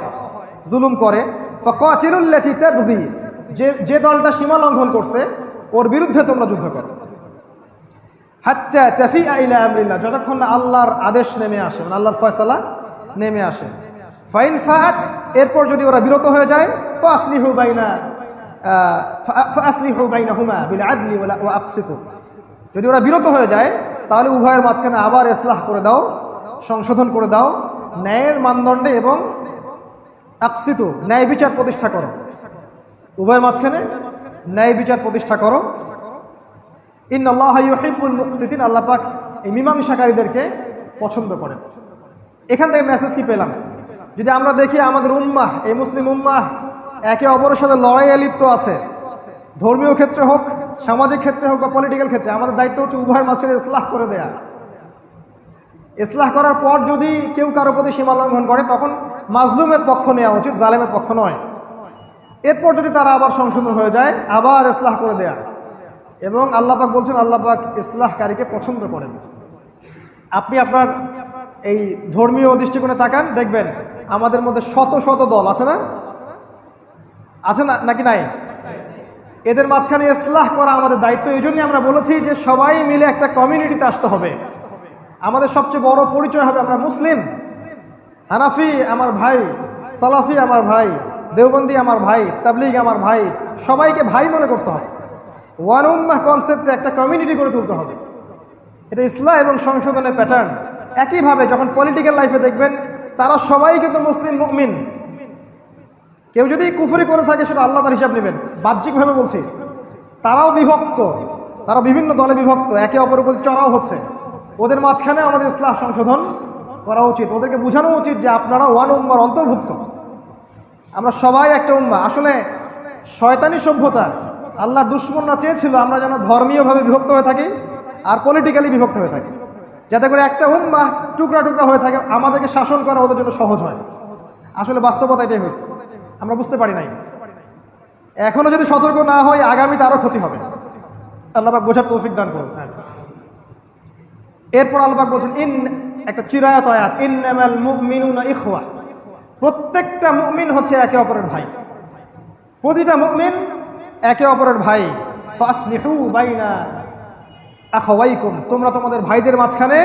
জুলুম করে, ফাকাতিলুল্লাতী তাবগী, যে দলটা সীমা লঙ্ঘন করছে ওর বিরুদ্ধে তোমরা যুদ্ধ করো। হাত্তা তাফিআ ইলা আমরিল্লাহ, যতক্ষণ না আল্লাহর আদেশ নেমে আসে, মানে আল্লাহর ফয়সালা নেমে আসে। ফাইন ফাআত, এরপর যদি ওরা বিরত হয়ে যায়, ফাসলিহু বাইনাহুমা বিল আদলি ওয়া আকসিতু, যদি ওরা বিরত হয়ে যায় তাহলে উভয়ের মাঝখানে আবার ইসলাহ করে দাও, সংশোধন করে দাও ন্যায়ের মানদণ্ডে, এবং আকসিতু, ন্যায় বিচার প্রতিষ্ঠা করো, উভয়ের মাঝখানে ন্যায় বিচার প্রতিষ্ঠা করো। ইন্নাল্লাহা ইউহিব্বুল মুকসিতিন, আল্লাহ পাক এই মীমাংসাকারীদেরকে পছন্দ করেন। এখান থেকে মেসেজ কি পেলাম? যদি আমরা দেখি আমাদের উম্মাহ, এই মুসলিম উম্মাহ একে অপরের সাথে লড়াইয়ে লিপ্ত আছে, ধর্মীয় ক্ষেত্রে হোক, সামাজিক ক্ষেত্রে হোক বা পলিটিক্যাল ক্ষেত্রে, আমাদের দায়িত্ব হচ্ছে উভয়ের মাঝখানে ইসলাহ করে দেয়া। ইসলাহ করার পর যদি কেউ কারো প্রতি সীমা লঙ্ঘন করে, তখন মাজলুমের পক্ষ নেওয়া উচিত, জালেমের পক্ষ নয়। এরপর যদি তারা আবার সংশোধন হয়ে যায়, আবার ইসলাহ করে দেয়া। এবং আল্লাহ পাক বলছেন, আল্লাহ পাক ইসলাহকারীকে পছন্দ করেন। আপনি আপনার এই ধর্মীয় দৃষ্টিকোণে তাকান, দেখবেন আমাদের মধ্যে শত শত দল আছে না? আছে না, নাকি নাই? এদের মাঝখানে ইসলাহ করা আমাদের দায়িত্ব। এই জন্যই আমরা বলেছি যে সবাই মিলে একটা কমিউনিটিতে আসতে হবে। আমাদের সবচেয়ে বড় পরিচয় হবে আমরা মুসলিম। হানাফি আমার ভাই, সালাফি আমার ভাই, দেওবন্দি আমার ভাই, তাবলিগ আমার ভাই, সবাইকে ভাই মনে করতে হবে। ওয়ান উম্মাহ কনসেপ্টে একটা কমিউনিটি গড়ে তুলতে হবে। এটা ইসলাহ এবং সংশোধনের প্যাটার্ন। একইভাবে যখন পলিটিক্যাল লাইফে দেখবেন, তারা সবাই কিন্তু মুসলিম মুমিন। কেউ যদি কুফরি করে থাকে সেটা আল্লাহ তার হিসাব নেবেন, বাহ্যিকভাবে বলছি। তারাও বিভক্ত, তারা বিভিন্ন দলে বিভক্ত, একে অপরের উপর চড়াও হচ্ছে। ওদের মাঝখানে আমাদের ইসলাহ সংশোধন করা উচিত। ওদেরকে বোঝানো উচিত যে আপনারা ওয়ান উম্মার অন্তর্ভুক্ত, আমরা সবাই একটা উম্মা। আসলে শয়তানি সভ্যতা, আল্লাহর দুশমনরা চেয়েছিল আমরা যেন ধর্মীয়ভাবে বিভক্ত হয়ে থাকি আর পলিটিক্যালি বিভক্ত হয়ে থাকি, যাতে করে একটা উম্মাহ টুকরা টুকরা হয়ে থাকে, আমাদেরকে শাসন করা ওদের জন্য সহজ হয়। আসলে বাস্তবতা এটাই হয়েছে, আমরা বুঝতে পারি নাই। এখনো যদি সতর্ক না হয়, আগামীতে আরো ক্ষতি হবে। আল্লাহ পাক বোঝার তৌফিক দান করুন। এরপর আল্লাহ পাক বলছেন, একটা চিরায়াত আয়াত, ইন্নামাল মুমিনুনা ইখওয়া, প্রত্যেকটা মুমিন হচ্ছে একে অপরের ভাই। প্রতিটা মুমিন একে অপরের ভাই। ফাসলিহু বাইনা আখাওয়াইকুম, তোমরা তোমাদের ভাইদের মাঝখানে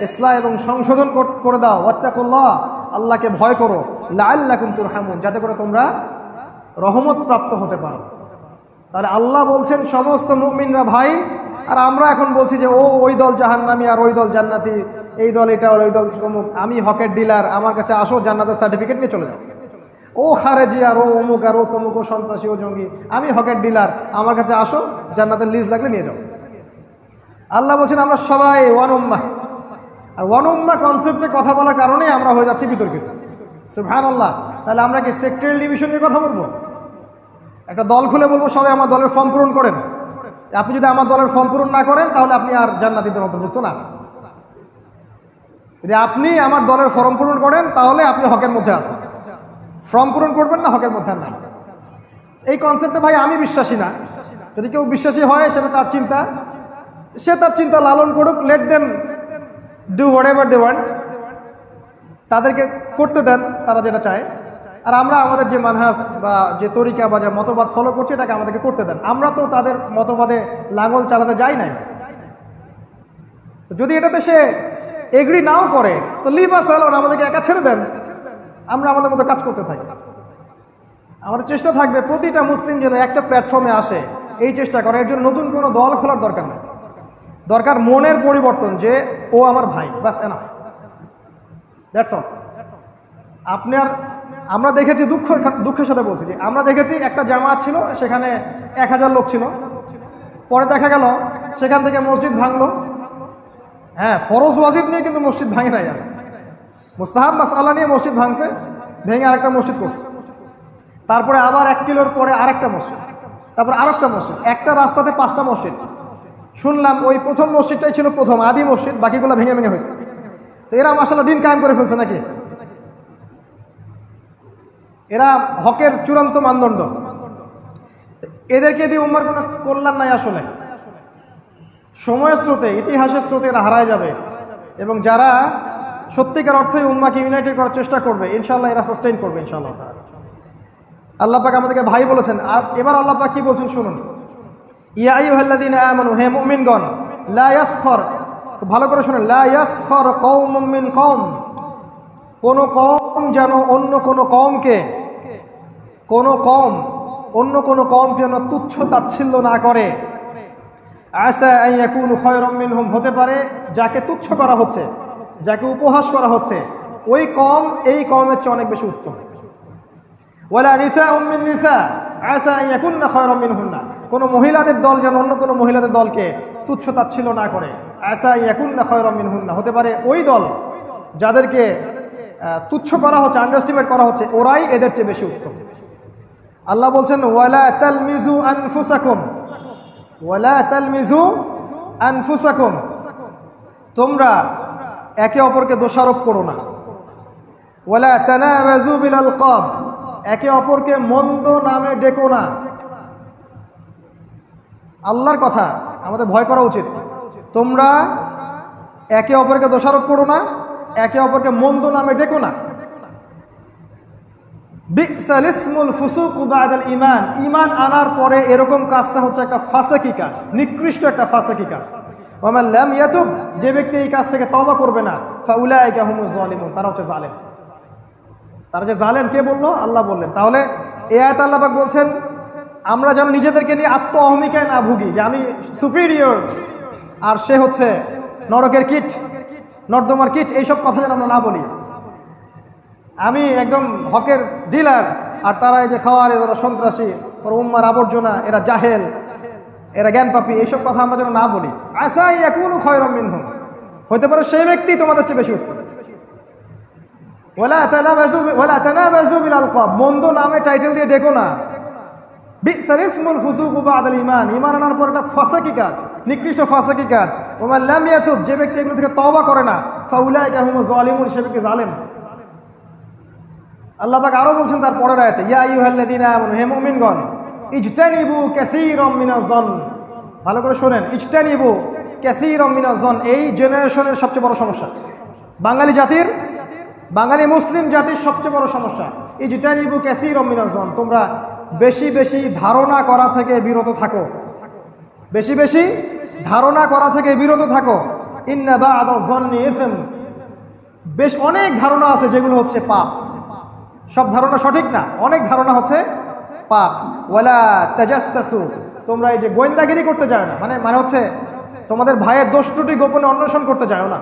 ইসলাহ এবং সংশোধন করে দাও। ওয়াত্তাকুল্লাহ, আল্লাহকে ভয় করো। লাআল্লাকুম তুরহামুন, যাতে করে তোমরা রহমত প্রাপ্ত হতে পারো। তাহলে আল্লাহ বলছেন সমস্ত মুমিনরা ভাই, আর আমরা এখন বলছি যে ওই দল জাহান্নামী আর ওই দল জান্নাতি, এই দল এটা আর ওই দল অমুক, আমি হকের ডিলার, আমার কাছে আসো জান্নাতের সার্টিফিকেট নিয়ে চলে যাও। ও খারেজি আর ও অমুক আর ও তমুক, ও সন্ত্রাসী ও জঙ্গি, আমি হকের ডিলার, আমার কাছে আসো জান্নাতের লিস্ট লাগলে নিয়ে যাও। আল্লাহ বলছেন আমরা সবাই ওয়ান উম্মাহ। আর ওয়ান উম্মাহ কনসেপ্টে কথা বলার কারণে আমরা হয়ে যাচ্ছি বিতর্কিত। সুবহানাল্লাহ। তাহলে আমরা কি সেক্টরিয়াল ডিভিশন নিয়ে কথা বলবো? একটা দল খুলে বলবো সবাই আমার দলের ফর্ম পূরণ করেন? আপনি যদি আমার দলের ফর্ম পূরণ না করেন, তাহলে আপনি আর জান্নাতীদের অন্তর্ভুক্ত না। যদি আপনি আমার দলের ফর্ম পূরণ করেন, তাহলে আপনি হকের মধ্যে আছেন। ফর্ম পূরণ করবেন না, হকের মধ্যে না। এই কনসেপ্টে ভাই আমি বিশ্বাসী না। যদি কেউ বিশ্বাসী হয়, সেটা তার চিন্তা, সে তার চিন্তা লালন করুক। Let them do whatever they want, তাদেরকে করতে দেন তারা যেটা চায়। আর আমরা আমাদের যে মানহাজ বা যে তরিকা বা যে মতবাদ ফলো করছি, এটাকে আমাদেরকে করতে দেন। আমরা তো তাদের মতবাদে লাঙল চালাতে যাই নাই। যদি এটাতে সে এগ্রি নাও করে, তো লিভ আস অ্যালোন, আমাদেরকে একা ছেড়ে দেন, আমরা আমাদের মতো কাজ করতে থাকি। আমাদের চেষ্টা থাকবে প্রতিটা মুসলিম যেন একটা প্ল্যাটফর্মে আসে, এই চেষ্টা করে। এর জন্য নতুন কোনো দল খোলার দরকার নেই, দরকার মনের পরিবর্তন, যে ও আমার ভাই, বাস এনাফ, দ্যাটস অল। আপনার আমরা দেখেছি, দুঃখের সাথে বলছি যে আমরা দেখেছি একটা জামাত ছিল, সেখানে 1000 লোক ছিল। পরে দেখা গেল সেখান থেকে মসজিদ ভাঙলো। হ্যাঁ, ফরজ ওয়াজিব নিয়ে কিন্তু মসজিদ ভাঙে নাই, আর মুস্তাহাব মাসআলা নিয়ে মসজিদ ভাঙছে, ভেঙে আরেকটা মসজিদ করছে। তারপরে আবার 1 কিলোর পরে আরেকটা মসজিদ, তারপরে আরেকটা মসজিদ, একটা রাস্তাতে 5টা মসজিদ। শুনলাম ওই প্রথম মসজিদটাই ছিল প্রথম আদি মসজিদ, বাকিগুলো ভেঙে ভেঙে হয়েছে। তো এরা মাশাআল্লাহ দিন কায়েম করে ফেলছে নাকি? এরা হকের চূড়ান্ত মানদণ্ড। এদেরকে দিয়ে উম্মার কোনো কল্যাণ নাই। আসলে সময়ের স্রোতে, ইতিহাসের স্রোতে এরা হারায় যাবে। এবং যারা সত্যিকার অর্থে উম্মাকে ইউনাইটেড করার চেষ্টা করবে, ইনশাআল্লাহ এরা সাস্টেইন করবে ইনশাআল্লাহ। আল্লাহ পাক আমাদেরকে ভাই বলেছেন। আর এবার আল্লাহ পাক কি বলছেন শুনুন, ইয়া আইয়ুহাল্লাযীনা আমানু, হে মুমিনগণ, লা ইয়াসখর, খুব ভালো করে শুনেন, লা ইয়াসখর কওমুম মিন কওম, কোনো কম যেন অন্য কোনো কমকে যেন তুচ্ছ তাচ্ছিল্য না করে। আসা আন ইয়াকুনু খায়রাম মিনহুম, হতে পারে যাকে তুচ্ছ করা হচ্ছে, যাকে উপহাস করা হচ্ছে, ওই কম এই কমের চেয়ে অনেক বেশি উত্তম। ওয়ালা নিসাউম মিন নিসা আসা আন ইয়াকুননা খায়রাম মিনহুন্না, কোনো মহিলাদের দল যেন অন্য কোনো মহিলাদের দলকে তুচ্ছ তাচ্ছিল্য না করে। আসা আন ইয়াকুননা খায়রাম মিনহুন্না, হতে পারে ওই দল যাদেরকে তুচ্ছ করা হচ্ছে, আন্ডারএস্টিমেট করা হচ্ছে, ওরাই এদের চেয়ে বেশি উত্তম। আল্লাহ বলছেন ওয়ালা তালমিজু আনফুসাকুম, ওয়ালা তালমিজু আনফুসাকুম, তোমরা একে অপরকে দোষারোপ করো না। ওয়ালা তানাবাজু বিল আলকাব, একে অপরকে মন্দ নামে ডেকো না। আল্লাহর কথা আমাদের ভয় করা উচিত। তোমরা একে অপরকে দোষারোপ করো না, একে অপরকে মন্দ নামে ডেকো না। বিসাল ইসমুল ফুসুক বাদাল ঈমান, ঈমান আনার পরে এরকম কাজটা হচ্ছে একটা ফাসিকি কাজ, নিকৃষ্ট একটা ফাসিকি কাজ। ওয়া মান লাম ইয়াতুব, যে ব্যক্তি এই কাজ থেকে তওবা করবে না, ফাউলাইকা হুমুজ জালিমুন, তারা হচ্ছে জালেম। তারা যে জালেম কে বললো? আল্লাহ বললেন। তাহলে এই আয়াতে আল্লাহ পাক বলছেন আমরা যেন নিজেদেরকে নিয়ে আত্ম অহমিকায় না ভুগি যে আমি সুপিরিয়র আর সে হচ্ছে নরকের কীট, নর্দমার কীট, এইসব কথা যেন আমরা না বলি। আমি একদম হকের ডিলার আর তারা এই যে খাওয়ার, এরা সন্ত্রাসী, ওরা উম্মার আবর্জনা, এরা জাহেল, এরা জ্ঞান পাপী, এইসব কথা আমরা যেন না বলি। আসা ইয়াকুনু খায়রাম মিনহুম, হতে পারে সেই ব্যক্তি তোমাদের চেয়ে বেশি উত্তম। ওয়ালা তানাবাজু বিল আলকাব, মন্দ নামে টাইটেল দিয়ে ডেকো না। বিসাল ইসমুল ফুসুক বাদাল ঈমান, ঈমান আনার পর এটা ফাসিকি কাজ, নিকৃষ্ট ফাসিকি কাজ। ওয়া মান লাম ইয়াতুব, যে ব্যক্তি এগুলো থেকে তওবা করে না, ফাউলাইকা হুমুজ জালিমুন, সে ব্যক্তি জালেম। আল্লাহ পাক আরো বলছেন তার পরের আয়াতে, ইয়া আইয়ুহাল্লাযীনা আমানু, হে মুমিনগণ, ইজতানিবু কাসীরাম মিনাজ জন, ভালো করে শুনেন, ইজতানিবু কাসীরাম মিনাজ জন, এই জেনারেশনের সবচেয়ে বড় সমস্যা, বাঙালি জাতির, বাঙালি মুসলিম জাতির সবচেয়ে বড় সমস্যা। ইজতানিবু কাসীরাম মিনাজ জন, তোমরা বেশি বেশি ধারণা করা থেকে বিরত থাকো, বেশি বেশি ধারণা করা থেকে বিরত থাকো। ইন্না বা'দা যন্নি ইসম, বেশ অনেক ধারণা আছে যেগুলো হচ্ছে পাপ, সব ধারণা সঠিক না, অনেক ধারণা হচ্ছে পাপ। ওয়ালা তাজাসসু, তোমরা এই যে গোয়েন্দাগিরি করতে যাও না, মানে হচ্ছে তোমাদের ভাইয়ের দোষ ত্রুটি গোপনে অন্বেষণ করতে যাও না।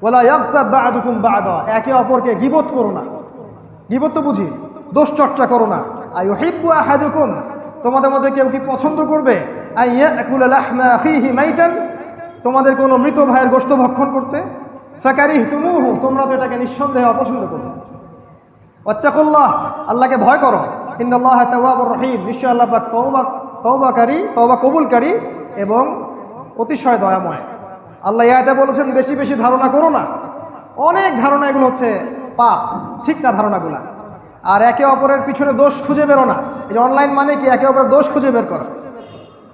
ওয়ালা ইয়াগতাব বা'দুকুম বা'দা, একে অপরকে গীবত করো না, গীবত তো বুঝি, দোষ চর্চা করো না। আইয়ুহিব্বু আহাদুকুম, তোমাদের মধ্যে কেউ কি পছন্দ করবে আইয়াকুলা লাহমা আখিহি মাইতান, তোমাদের কোনো মৃত ভাইয়ের গোশত ভক্ষণ করতে? ফাকারিহতুমুহু, তোমরা তো এটাকে নিঃসন্দেহে অপছন্দ করো। ওয়াত্তাকুল্লাহ, আল্লাহকে ভয় করো। ইন্নাল্লাহা তাওয়াবুর রহিম, নিশ্চয় আল্লাহ পাক তওবাকারী, তওবা কবুলকারী এবং অতিশয় দয়াময়। আল্লাহ এই আয়াতে বলেছেন বেশি বেশি ধারণা করো না। অনেক ধারণা, এগুলো হচ্ছে পাপ, ঠিক না ধারণাগুলা। আর একে অপরের পিছনে দোষ খুঁজে বেরো না। এই যে অনলাইন মানে কি? একে অপরের দোষ খুঁজে বের করা।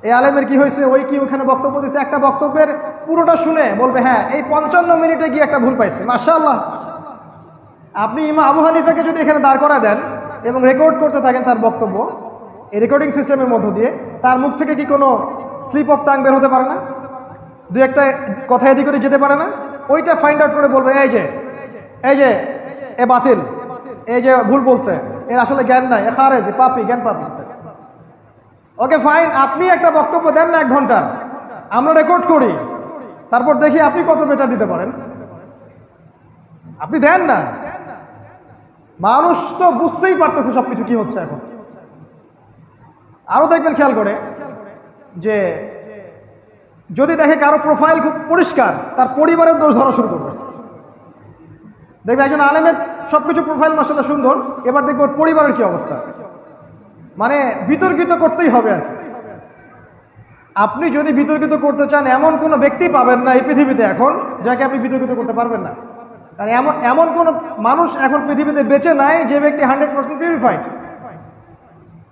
এই আলেমের কি হয়েছে, ওই কি ওখানে বক্তব্য দিচ্ছে, একটা বক্তব্যের পুরোটা শুনে বলবে হ্যাঁ এই 55 মিনিটে গিয়ে একটা ভুল পাইছে, মাশাআল্লাহ। আপনি ইমাম আবু হানিফাকে যদি এখানে দাঁড় করা দেন এবং রেকর্ড করতে থাকেন তার বক্তব্য, এই রেকর্ডিং সিস্টেমের মধ্য দিয়ে, তার মুখ থেকে কি কোনো স্লিপ অফ টাং বের হতে পারে না? দু একটা কথা এদিক করে যেতে পারে না? ওইটা ফাইন্ড আউট করে বলবে এই যে এ বাতিল, এই যে ভুল বলছে, এর আসলে জ্ঞান নাই, এ খারেজ, পাপি, জ্ঞান পাপি। ওকে ফাইন, আপনি একটা বক্তব্য দেন না 1 ঘন্টার, আমরা রেকর্ড করি, তারপর দেখি আপনি কত বেটার দিতে পারেন। আপনি দেন না, মানুষ তো বুঝতেই পারতেছে সবকিছু কি হচ্ছে এখন। আরো দেখবেন খেয়াল করে যে যদি দেখে কারো প্রোফাইল খুব পরিষ্কার, তার পরিবারের দোষ ধরা শুরু করবে। দেখবে একজন আলেমের সবকিছু প্রোফাইল মাশাআল্লাহ সুন্দর, এবার দেখবো ওর পরিবারের কি অবস্থা আছে। মানে বিতর্কিত করতেই হবে আর কি। আপনি যদি বিতর্কিত করতে চান, এমন কোনো ব্যক্তি পাবেন না এই পৃথিবীতে এখন যাকে আপনি বিতর্কিত করতে পারবেন না। কারণ এমন কোনো মানুষ এখন পৃথিবীতে বেঁচে নাই যে ব্যক্তি 100% পিউরিফাইড,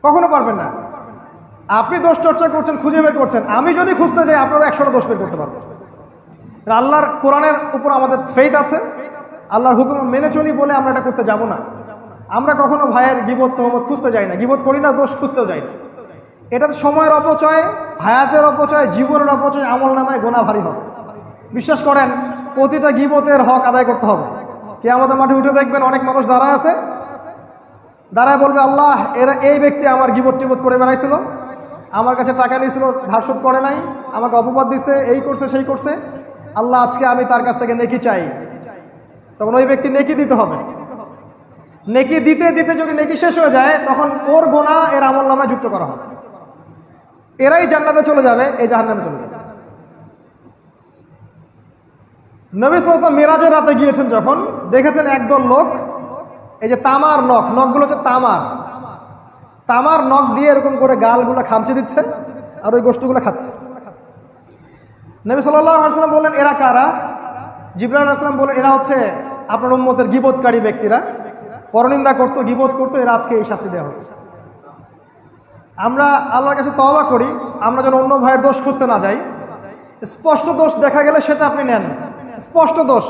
কখনো পারবেন না। আপনি দোষ চর্চা করছেন, খুঁজে বের করছেন, আমি যদি খুঁজতে যাই আপনারা 100টা দোষ বের করতে পারবেন। আল্লাহর কোরআনের উপর আমাদের ফেইথ আছে, আল্লাহর হুকুম মেনে চলি বলে আমরা এটা করতে যাব না। আমরা কখনো ভাইয়ের গীবত তহমত খুঁজতে যাই না, গীবত করি না, দোষ খুঁজতেও যাই না। এটা সময়ের অপচয়, হায়াতের অপচয়, জীবনের অপচয়, আমল নামায় গোনা ভারী হবে। বিশ্বাস করেন, প্রতিটা গীবতের হক আদায় করতে হবে, কিয়ামতের মাঠে উঠে দেখবেন অনেক মানুষ দাঁড়ায় আছে, দাঁড়ায় বলবে, আল্লাহ এই ব্যক্তি আমার গীবত টিবত করে বেড়াইছিল, আমার কাছে টাকা নিয়েছিল, ধার শোধ করে নাই, আমাকে অপবাদ দিছে, এই করছে সেই করছে, আল্লাহ আজকে আমি তার কাছ থেকে নেকি চাই। তখন ওই ব্যক্তি নেকি দিতে হবে। নেকি দিতে দিতে যদি নেকি শেষ হয়ে যায়, তখন ওর গোনা এর আমল নামায় যুক্ত করা হবে। এরাই জান্নাতে চলে যাবে, এই জাহান্নামে চলে যাবে। নবী সাল্লাল্লাহু আলাইহি ওয়াসাল্লাম মিরাজের রাতে গিয়েছেন, যখন দেখেছেন একদল লোক এই যে তামার নখগুলো হচ্ছে তামার নখ দিয়ে এরকম করে গালগুলো খামচে দিচ্ছে আর ওই গোশতগুলো খাচ্ছে। নবী সাল্লাল্লাহু আলাইহি ওয়াসাল্লাম বললেন, এরা কারা? জিবরাইল আলাইহিস সালাম বললেন, এরা হচ্ছে আপনার উম্মতের গীবতকারী ব্যক্তিরা, পরনিন্দা করতো, গীবত করতো, এরা আজকে এই শাস্তি দেওয়া হচ্ছে। আমরা আল্লাহর কাছে তওবা করি, আমরা যেন অন্য ভাইয়ের দোষ খুঁজতে না যাই। স্পষ্ট দোষ দেখা গেলে সেটা আপনি নেন, স্পষ্ট দোষ,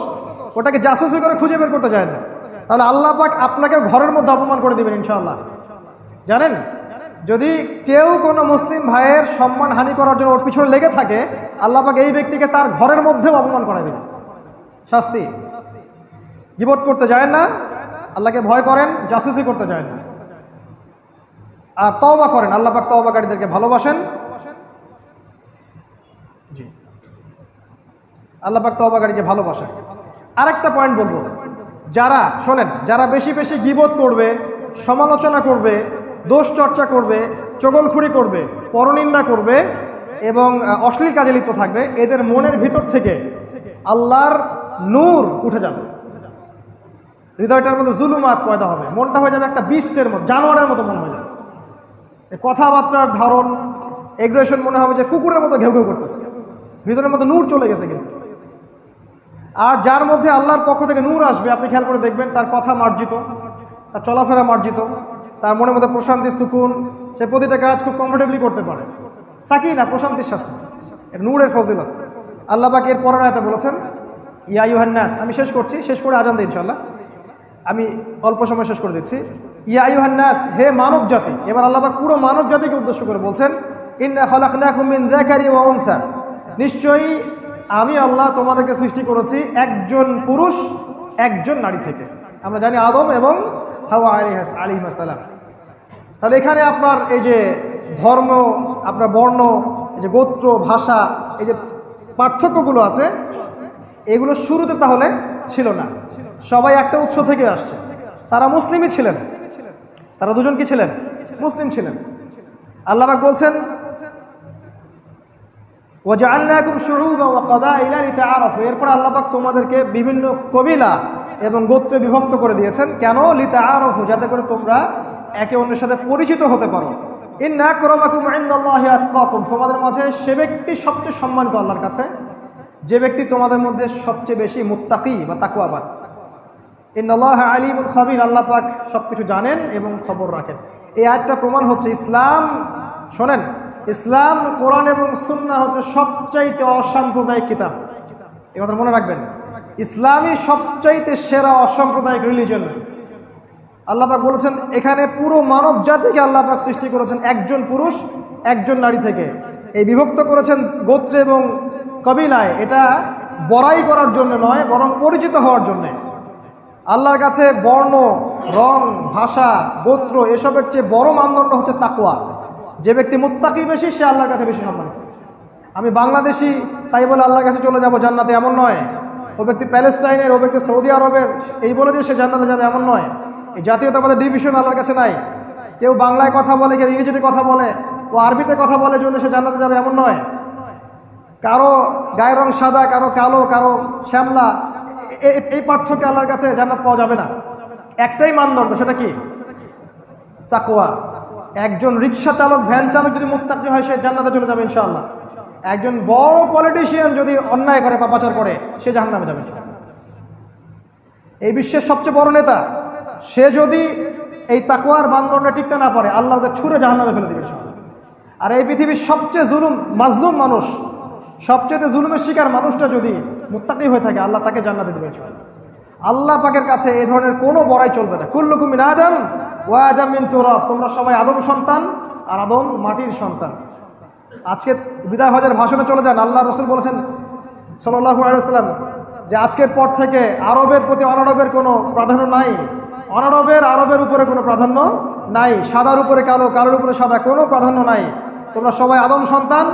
ওটাকে জাসুসি করে খুঁজে বের করতে যায় না, তাহলে আল্লাহ পাক আপনাকে ঘরের মধ্যে অপমান করে দিবেন ইনশাআল্লাহ। জানেন, যদি কেউ কোনো মুসলিম ভাইয়ের সম্মান হানি করার জন্য ওর পিছনে লেগে থাকে, আল্লাহ পাক এই ব্যক্তিকে তার ঘরের মধ্যেও অপমান করে দিবেন, শাস্তি। গীবত করতে যায় না, আল্লাহকে ভয় করেন, জাসুসি করতে যায় না, আর তওবা করেন। আল্লাহ পাক তওবাকারীদেরকে ভালোবাসেন। জি, আল্লাহ পাক তওবাকারীকে ভালোবাসেন। আরেকটা পয়েন্ট বলবো, যারা শোনেন, যারা বেশি বেশি গীবত করবে, সমালোচনা করবে, দোষ চর্চা করবে, চগলখুরি করবে, পরনিন্দা করবে এবং অশ্লীল কাজে লিপ্ত থাকবে, এদের মনের ভিতর থেকে আল্লাহর নূর উঠে যাবে, হৃদয়টার মধ্যে জুলুমাত পয়দা হবে, মনটা হয়ে যাবে একটা বিস্টের মতো, জানোয়ারের মতো মন হয়ে যাবে। কথাবার্তার ধরন, এগ্রেশন মনে হবে যে কুকুরের মতো ঘেউ ঘেউ করতেছে, ভিতরের মধ্যে নূর চলে গেছে কিন্তু। আর যার মধ্যে আল্লাহর পক্ষ থেকে নূর আসবে, আপনি খেয়াল করে দেখবেন তার কথা মার্জিত, তার চলাফেরা মার্জিত, তার মনের মধ্যে প্রশান্তি, সুকুন, সে প্রতিটা কাজ খুব কমফোর্টেবলি করতে পারে, সাকিনা, প্রশান্তির সাথে। এর নূরের ফজিলত। আল্লাহ পাক এর পরের আয়াতে বলেছেন, ইয়া আইয়ুহান নাস, আমি শেষ করছি, শেষ করে আজান দিই ইনশাআল্লাহ, আমি অল্প সময় শেষ করে দিচ্ছি। ইয়া আইয়ুহান নাস, হে মানব জাতি। এবার আল্লাহ পাক পুরো মানব জাতিকে উদ্দেশ্য করে বলছেন, ইন্না খালাকনাকুম মিন যাকারি ওয়া উনসা, নিশ্চয়ই আমি আল্লাহ তোমাদেরকে সৃষ্টি করেছি একজন পুরুষ একজন নারী থেকে। আমরা জানি আদম এবং হাওয়া আলাইহিস সালাম। তাহলে এখানে আপনার এই যে ধর্ম, আপনার বর্ণ, এই যে গোত্র, ভাষা, এই যে পার্থক্যগুলো আছে, এগুলো শুরুতে তাহলে ছিল না, সবাই একটা উৎস থেকে আসছে। তারা মুসলিমই ছিলেন, তারা দুজন কি ছিলেন? মুসলিম ছিলেন। আল্লাহ পাক বলছেন, ওয়াজআলনাকুম শুউবান ওয়া ক্বাবাইলা লিতাআরাফু, এরপর আল্লাহ পাক তোমাদেরকে বিভিন্ন কবিলা এবং গোত্রে বিভক্ত করে দিয়েছেন। কেন? লিতাআরাফু, যাতে করে তোমরা একে অন্যের সাথে পরিচিত হতে পারো। ইন্না আকরামাকুম ইনদাল্লাহি আতকাকুম, তোমাদের মাঝে সে ব্যক্তি সবচেয়ে সম্মানিত আল্লাহর কাছে যে ব্যক্তি তোমাদের মধ্যে সবচেয়ে বেশি মুত্তাকি বা তাকওয়াবান। ইন্নাল্লাহা আলিমুন খাবীর, আল্লাহ পাক সবকিছু জানেন এবং খবর রাখেন। এই আয়াতটা প্রমাণ হচ্ছে ইসলাম, শোনেন, ইসলাম, কোরআন এবং সুন্নাহ হচ্ছে সবচাইতে অসাম্প্রদায়িক কিতাব। এই কথা মনে রাখবেন, ইসলামই সবচাইতে সেরা অসাম্প্রদায়িক রিলিজন। আল্লাহ পাক বলেছেন এখানে পুরো মানব জাতিকে আল্লাহ পাক সৃষ্টি করেছেন একজন পুরুষ একজন নারী থেকে। এই বিভক্ত করেছেন গোত্রে এবং কবিলায়, এটা বড়াই করার জন্য নয়, বরং পরিচিত হওয়ার জন্য। আল্লাহর কাছে বর্ণ, রং, ভাষা, গোত্র এসবের চেয়ে বড় মানদণ্ড হচ্ছে তাকওয়া। যে ব্যক্তি মুত্তাকি বেশি, সে আল্লাহর কাছে বেশি সম্মানিত। আমি বাংলাদেশি তাই বলে আল্লাহর কাছে চলে যাব জান্নাতে, এমন নয়। ও ব্যক্তি প্যালেস্টাইনের, ও ব্যক্তি সৌদি আরবের, এই বলে যে সে জান্নাতে যাবে এমন নয়। এই জাতীয়তাবাদের ডিভিশন আল্লাহর কাছে নাই। কেউ বাংলায় কথা বলে, কেউ ইংরেজিতে কথা বলে, ও আরবিতে কথা বলে জন্য সে জান্নাতে যাবে এমন নয়। কারো গায়ের রং সাদা, কারো কালো, কারো শ্যামলা, এই পার্থক্য আল্লাহর কাছে জান্নাত পাওয়া যাবে না। একটাই মানদণ্ড, সেটা কি? তাকওয়া। একজন রিক্সা চালক, ভ্যান চালক যদি মুত্তাকি হয়, সে জান্নাতে চলে যাবে ইনশাআল্লাহ। একজন বড় পলিটিশিয়ান যদি অন্যায় করে, পাপাচার করে, সে জাহান্নামে যাবে ইনশাআল্লাহ। এই বিশ্বের সবচেয়ে বড় নেতা, সে যদি এই তাকওয়ার মানদণ্ডে টিকতে না পারে, আল্লাহ ওকে ছুঁড়ে জাহান্নামে ফেলে দিবে ইনশাআল্লাহ। আর এই পৃথিবীর সবচেয়ে মাজলুম মানুষ, সবচেয়ে জুলুমের শিকার মানুষটা যদি মুত্তাকি হয়ে থাকে, আল্লাহ তাকে জান্নাতে দিবে ইনশাআল্লাহ। আল্লাহ পাকের কাছে এই ধরনের কোনো বড়াই চলবে না। কুল্লুকুম মিন আদম ওয়া আদম মিন তুরাব, তোমরা সবাই আদম সন্তান আর আদম মাটির সন্তান। আজকে বিদায় হজের ভাষণে চলে যান, আল্লাহ রাসূল বলেছেন সাল্লাল্লাহু আলাইহি ওয়াসাল্লাম, যে আজকের পর থেকে আরবের প্রতি অনারবের কোনো প্রাধান্য নাই, অনারবের আরবের উপরে কোনো প্রাধান্য নাই, সাদার উপরে কালো, কালোর উপরে সাদা, কোনো প্রাধান্য নাই। তোমরা সবাই আদম সন্তান,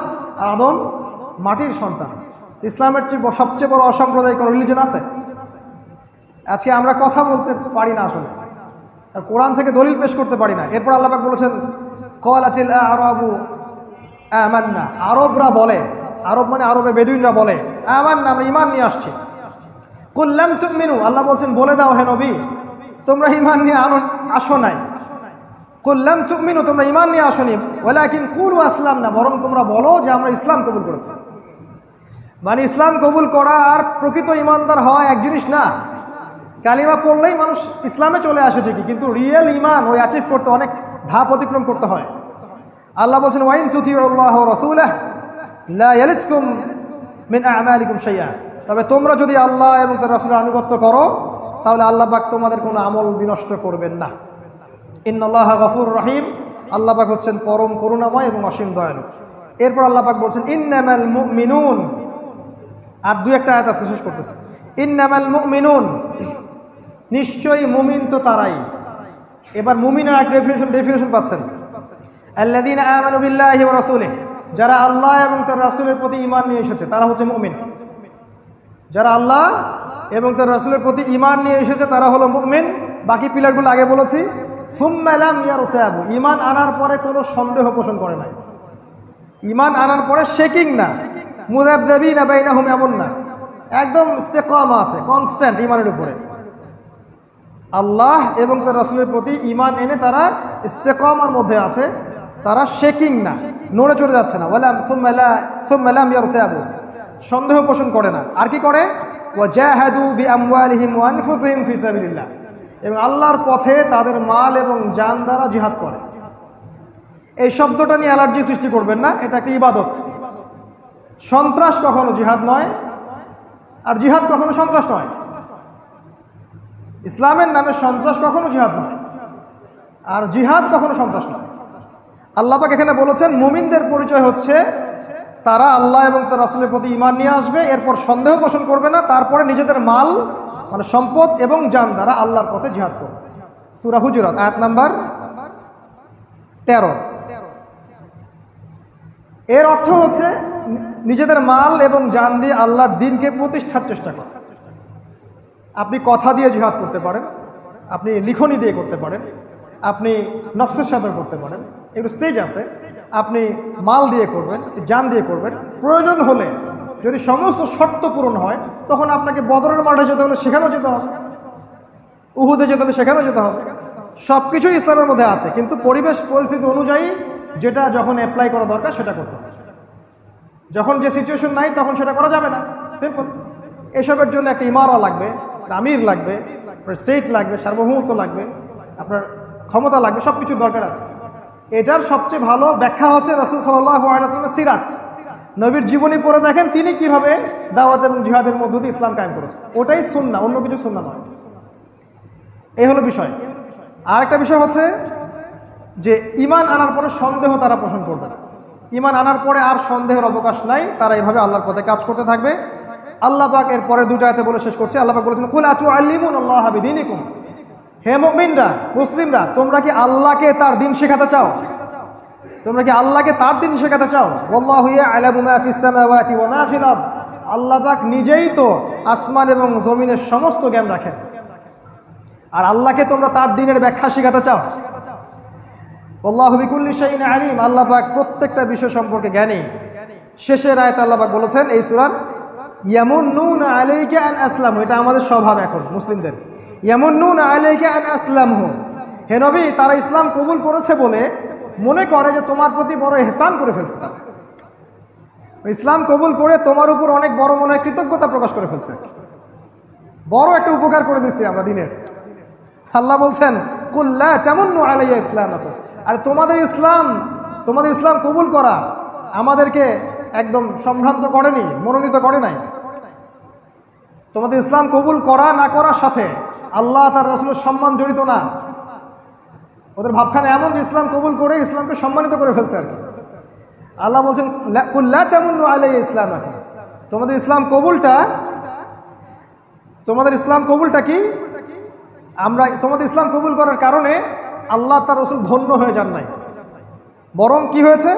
আর আদম মাটির সন্তান। ইসলামের সবচেয়ে বড় অসাম্প্রদায়িক রিলিজন আছে? আজকে আমরা কথা বলতে পারি না আসলে, আর কোরআন থেকে দলিল পেশ করতে পারি না। এরপর আল্লাহ পাক বলেছেন ক্বালাতিল আ'রাবু আমান্না, আরবরা বলে, আরব মানে আরবের বেদুইনরা বলে আমান্না, আমরা ঈমান নিয়ে আসছি। কুল লাম তুমিনু, আল্লাহ বলছেন বলে দাও হে নবী তোমরা ঈমান নিয়ে আসো নাই। কুল লাম তুমিনু, তোমরা ঈমান নিয়ে আসোনি, ওয়ালাকিন কুলু আসলামনা, বরং তোমরা বলো যে আমরা ইসলাম কবুল করেছি। মানে ইসলাম কবুল করা আর প্রকৃত ঈমানদার হওয়া এক জিনিস না। কালিমা পড়লেই মানুষ ইসলামে চলে আসে ঠিকই, কিন্তু রিয়েল ঈমান ওই অ্যাচিভ করতে অনেক ধাপ অতিক্রম করতে হয়। আল্লাহ বলছেন ওয়াইন তুতিউল্লাহ ওয়া রাসূলাহু লা ইয়ালিতকুম মিন আ'মালিকুম শাইআ, তবে তোমরা যদি আল্লাহ এবং তার রাসূলের আনুগত্য করো তাহলে আল্লাহ পাক তোমাদের কোনো আমল বিনষ্ট করবেন না। ইন্নাল্লাহা গফুরুর রহিম, আল্লাহ পাক হচ্ছেন পরম করুণাময় এবং অসীম দয়ালু। এরপর আল্লাহ পাক বলছেন ইন্নামাল মুমিনুন, আর দুই একটা আয়াত আছে শেষ করতেছে। ইন্নামাল মুমিনুন, নিশ্চয়ই মুমিন তো তারাই। এবার মুমিনের এক ডেফিনেশন পাচ্ছেন, আল্লাযীনা আমানু বিল্লাহি ওয়া রাসূলিহি, যারা আল্লাহ এবং তার রাসূলের প্রতি ঈমান নিয়ে এসেছে তারা হচ্ছে মুমিন। যারা আল্লাহ এবং তার রাসূলের প্রতি ঈমান নিয়ে এসেছে তারা হলো মুমিন। বাকি পিলারগুলো আগে বলেছি। সুম্মা লাম ইয়ারতাবু, ঈমান আনার পরে কোনো সন্দেহ পোষণ করে নাই। ঈমান আনার পরে শেকিং না, মুযাবযাবিনা বাইনাহুম, এমন না, একদম ইস্তেকামা আছে, কনস্ট্যান্ট ঈমানের উপরে। আল্লাহ এবং তার রাসূলের প্রতি ঈমান এনে তারা ইস্তেকামার মধ্যে আছে, তারা শেকিং না, নড়ে চড়ে যাচ্ছে না। সুম্মা লাম ইয়ারতাবু, সন্দেহ পোষণ করে না। আর কি করে? ওয়াজাহাদু বিআমওয়ালিহিম ওয়া আনফুসিহিম ফি সাবিলিল্লাহ, এবং আল্লাহর পথে তাদের মাল এবং জান দ্বারা জিহাদ করে। এই শব্দটা নিয়ে অ্যালার্জি সৃষ্টি করবেন না, এটা একটা ইবাদত। সন্ত্রাস কখনো জিহাদ নয়, আর জিহাদ কখনো সন্ত্রাস নয়। ইসলামের নামে সন্ত্রাস কখনো জিহাদ নয়, আর জিহাদ কখনো সন্ত্রাস নয়। আল্লাহ পাক এখানে বলেছেন মুমিনদের পরিচয় হচ্ছে তারা আল্লাহ এবং তার রাসূলের প্রতি ঈমান নিয়ে আসবে, এরপর সন্দেহ পোষণ করবে না, তারপরে নিজেদের মাল মানে সম্পদ এবং জান দ্বারা আল্লাহর পথে জিহাদ করবে। সূরা হুজুরাত আয়াত নাম্বার 13। এর অর্থ হচ্ছে নিজেদের মাল এবং জান দিয়ে আল্লাহর দ্বীনকে প্রতিষ্ঠার চেষ্টা করা। আপনি কথা দিয়ে জিহাদ করতে পারেন, আপনি লিখনি দিয়ে করতে পারেন, আপনি নফসের সাথে করতে পারেন, একটু স্টেজ আছে। আপনি মাল দিয়ে করবেন, জান দিয়ে করবেন। প্রয়োজন হলে যদি সমস্ত শর্ত পূরণ হয় তখন আপনাকে বদরের মাঠে যেতে হলে সেখানেও যেতে হবে, উহুদে যেতে হলে সেখানেও যেতে হবে। সব কিছুই ইসলামের মধ্যে আছে, কিন্তু পরিবেশ পরিস্থিতি অনুযায়ী যেটা যখন অ্যাপ্লাই করা দরকার সেটা করতে হবে। যখন যে সিচুয়েশন নাই তখন সেটা করা যাবে না, সিম্পল। এসবের জন্য একটা ইমারা লাগবে, আমির লাগবে, স্টেট লাগবে, সার্বভৌমত্ব লাগবে, আপনার ক্ষমতা লাগবে, সব কিছুর দরকার আছে। এটার সবচেয়ে ভালো ব্যাখ্যা হচ্ছে রাসূল সাল্লাল্লাহু আলাইহি ওয়াসাল্লামের সিরাত। নবীর জীবনী পড়ে দেখেন তিনি কিভাবে দাওয়াত এবং জিহাদের মধ্য দিয়ে ইসলাম কায়েম করেছেন। ওটাই সুন্নাহ, অন্য কিছু সুন্নাহ নয়। এই হলো বিষয়। আর একটা বিষয় হচ্ছে যে ঈমান আনার পরে সন্দেহ তারা পোষণ করবে না। ঈমান আনার পরে আর সন্দেহের অবকাশ নাই, তারা এইভাবে আল্লাহর পথে কাজ করতে থাকবে। আল্লাহ পাক এর পরে দুটো আয়াতে বলে শেষ করছে। আল্লাহ পাক বলেছেন কুল আতুআল্লিমুনাল্লাহা বিদীনিকুম, হে মুমিনরা, মুসলিমরা, তোমরা কি আল্লাহকে তার দ্বীন শেখাতে চাও? তোমরা কি আল্লাহকে তার দ্বীন শেখাতে চাও? ওয়াল্লাহু ইয়ালামু মা ফিস সামাওয়াতি ওয়া মা ফিল আরদ, আল্লাহ পাক নিজেই তো আসমান এবং জমিনের সমস্ত জ্ঞান রাখেন। আর আল্লাহকে তোমরা তার দ্বীনের ব্যাখ্যা শেখাতে চাও? আল্লাহু বিকুল্লি শাইইন আলিম, আল্লাহ পাক প্রত্যেকটা বিষয় সম্পর্কে জ্ঞানী। শেষের আয়াতে আল্লাহ পাক বলেছেন এই সূরার, ইয়ামুন্নুনা আলাইকা আন আসলামু, এটা আমাদের স্বভাব এখন মুসলিমদের। ইয়ামুন্নুনা আলাইকা আন আসলামু, হে নবী, তারা ইসলাম কবুল করেছে বলে মনে করে যে তোমার প্রতি বড় ইহসান করে ফেলছে। তারা ইসলাম কবুল করে তোমার উপর অনেক বড় মনে কৃতজ্ঞতা প্রকাশ করে ফেলছে, বড় একটা উপকার করে দিচ্ছি আমরা দিনের। আল্লাহ বলছেন কুল লা তামুন্নু আলাইয়া ইসলামাকুম, আর তোমাদের ইসলাম কবুল করা আমাদেরকে একদম সম্ভ্রান্ত করেনি, মনোনীত করে নাই। তোমাদের ইসলাম কবুল করা না করার সাথে আল্লাহ তার রাসূলের সম্মান জড়িত না। ওদের ভাবখানে এমন যে ইসলাম কবুল করে ইসলামকে সম্মানিত করে ফেলছে আর কি। আল্লাহ বলছেন কুল লা তামুন্নু আলাইয়া ইসলামাকুম, তোমাদের ইসলাম কবুলটা তোমাদের ইসলাম কবুলটা কি? আমরা তোমাদের ইসলাম কবুল করার কারণে আল্লাহ তার রাসূল ধন্য হয়ে যান নাই, বরং কি হয়েছে?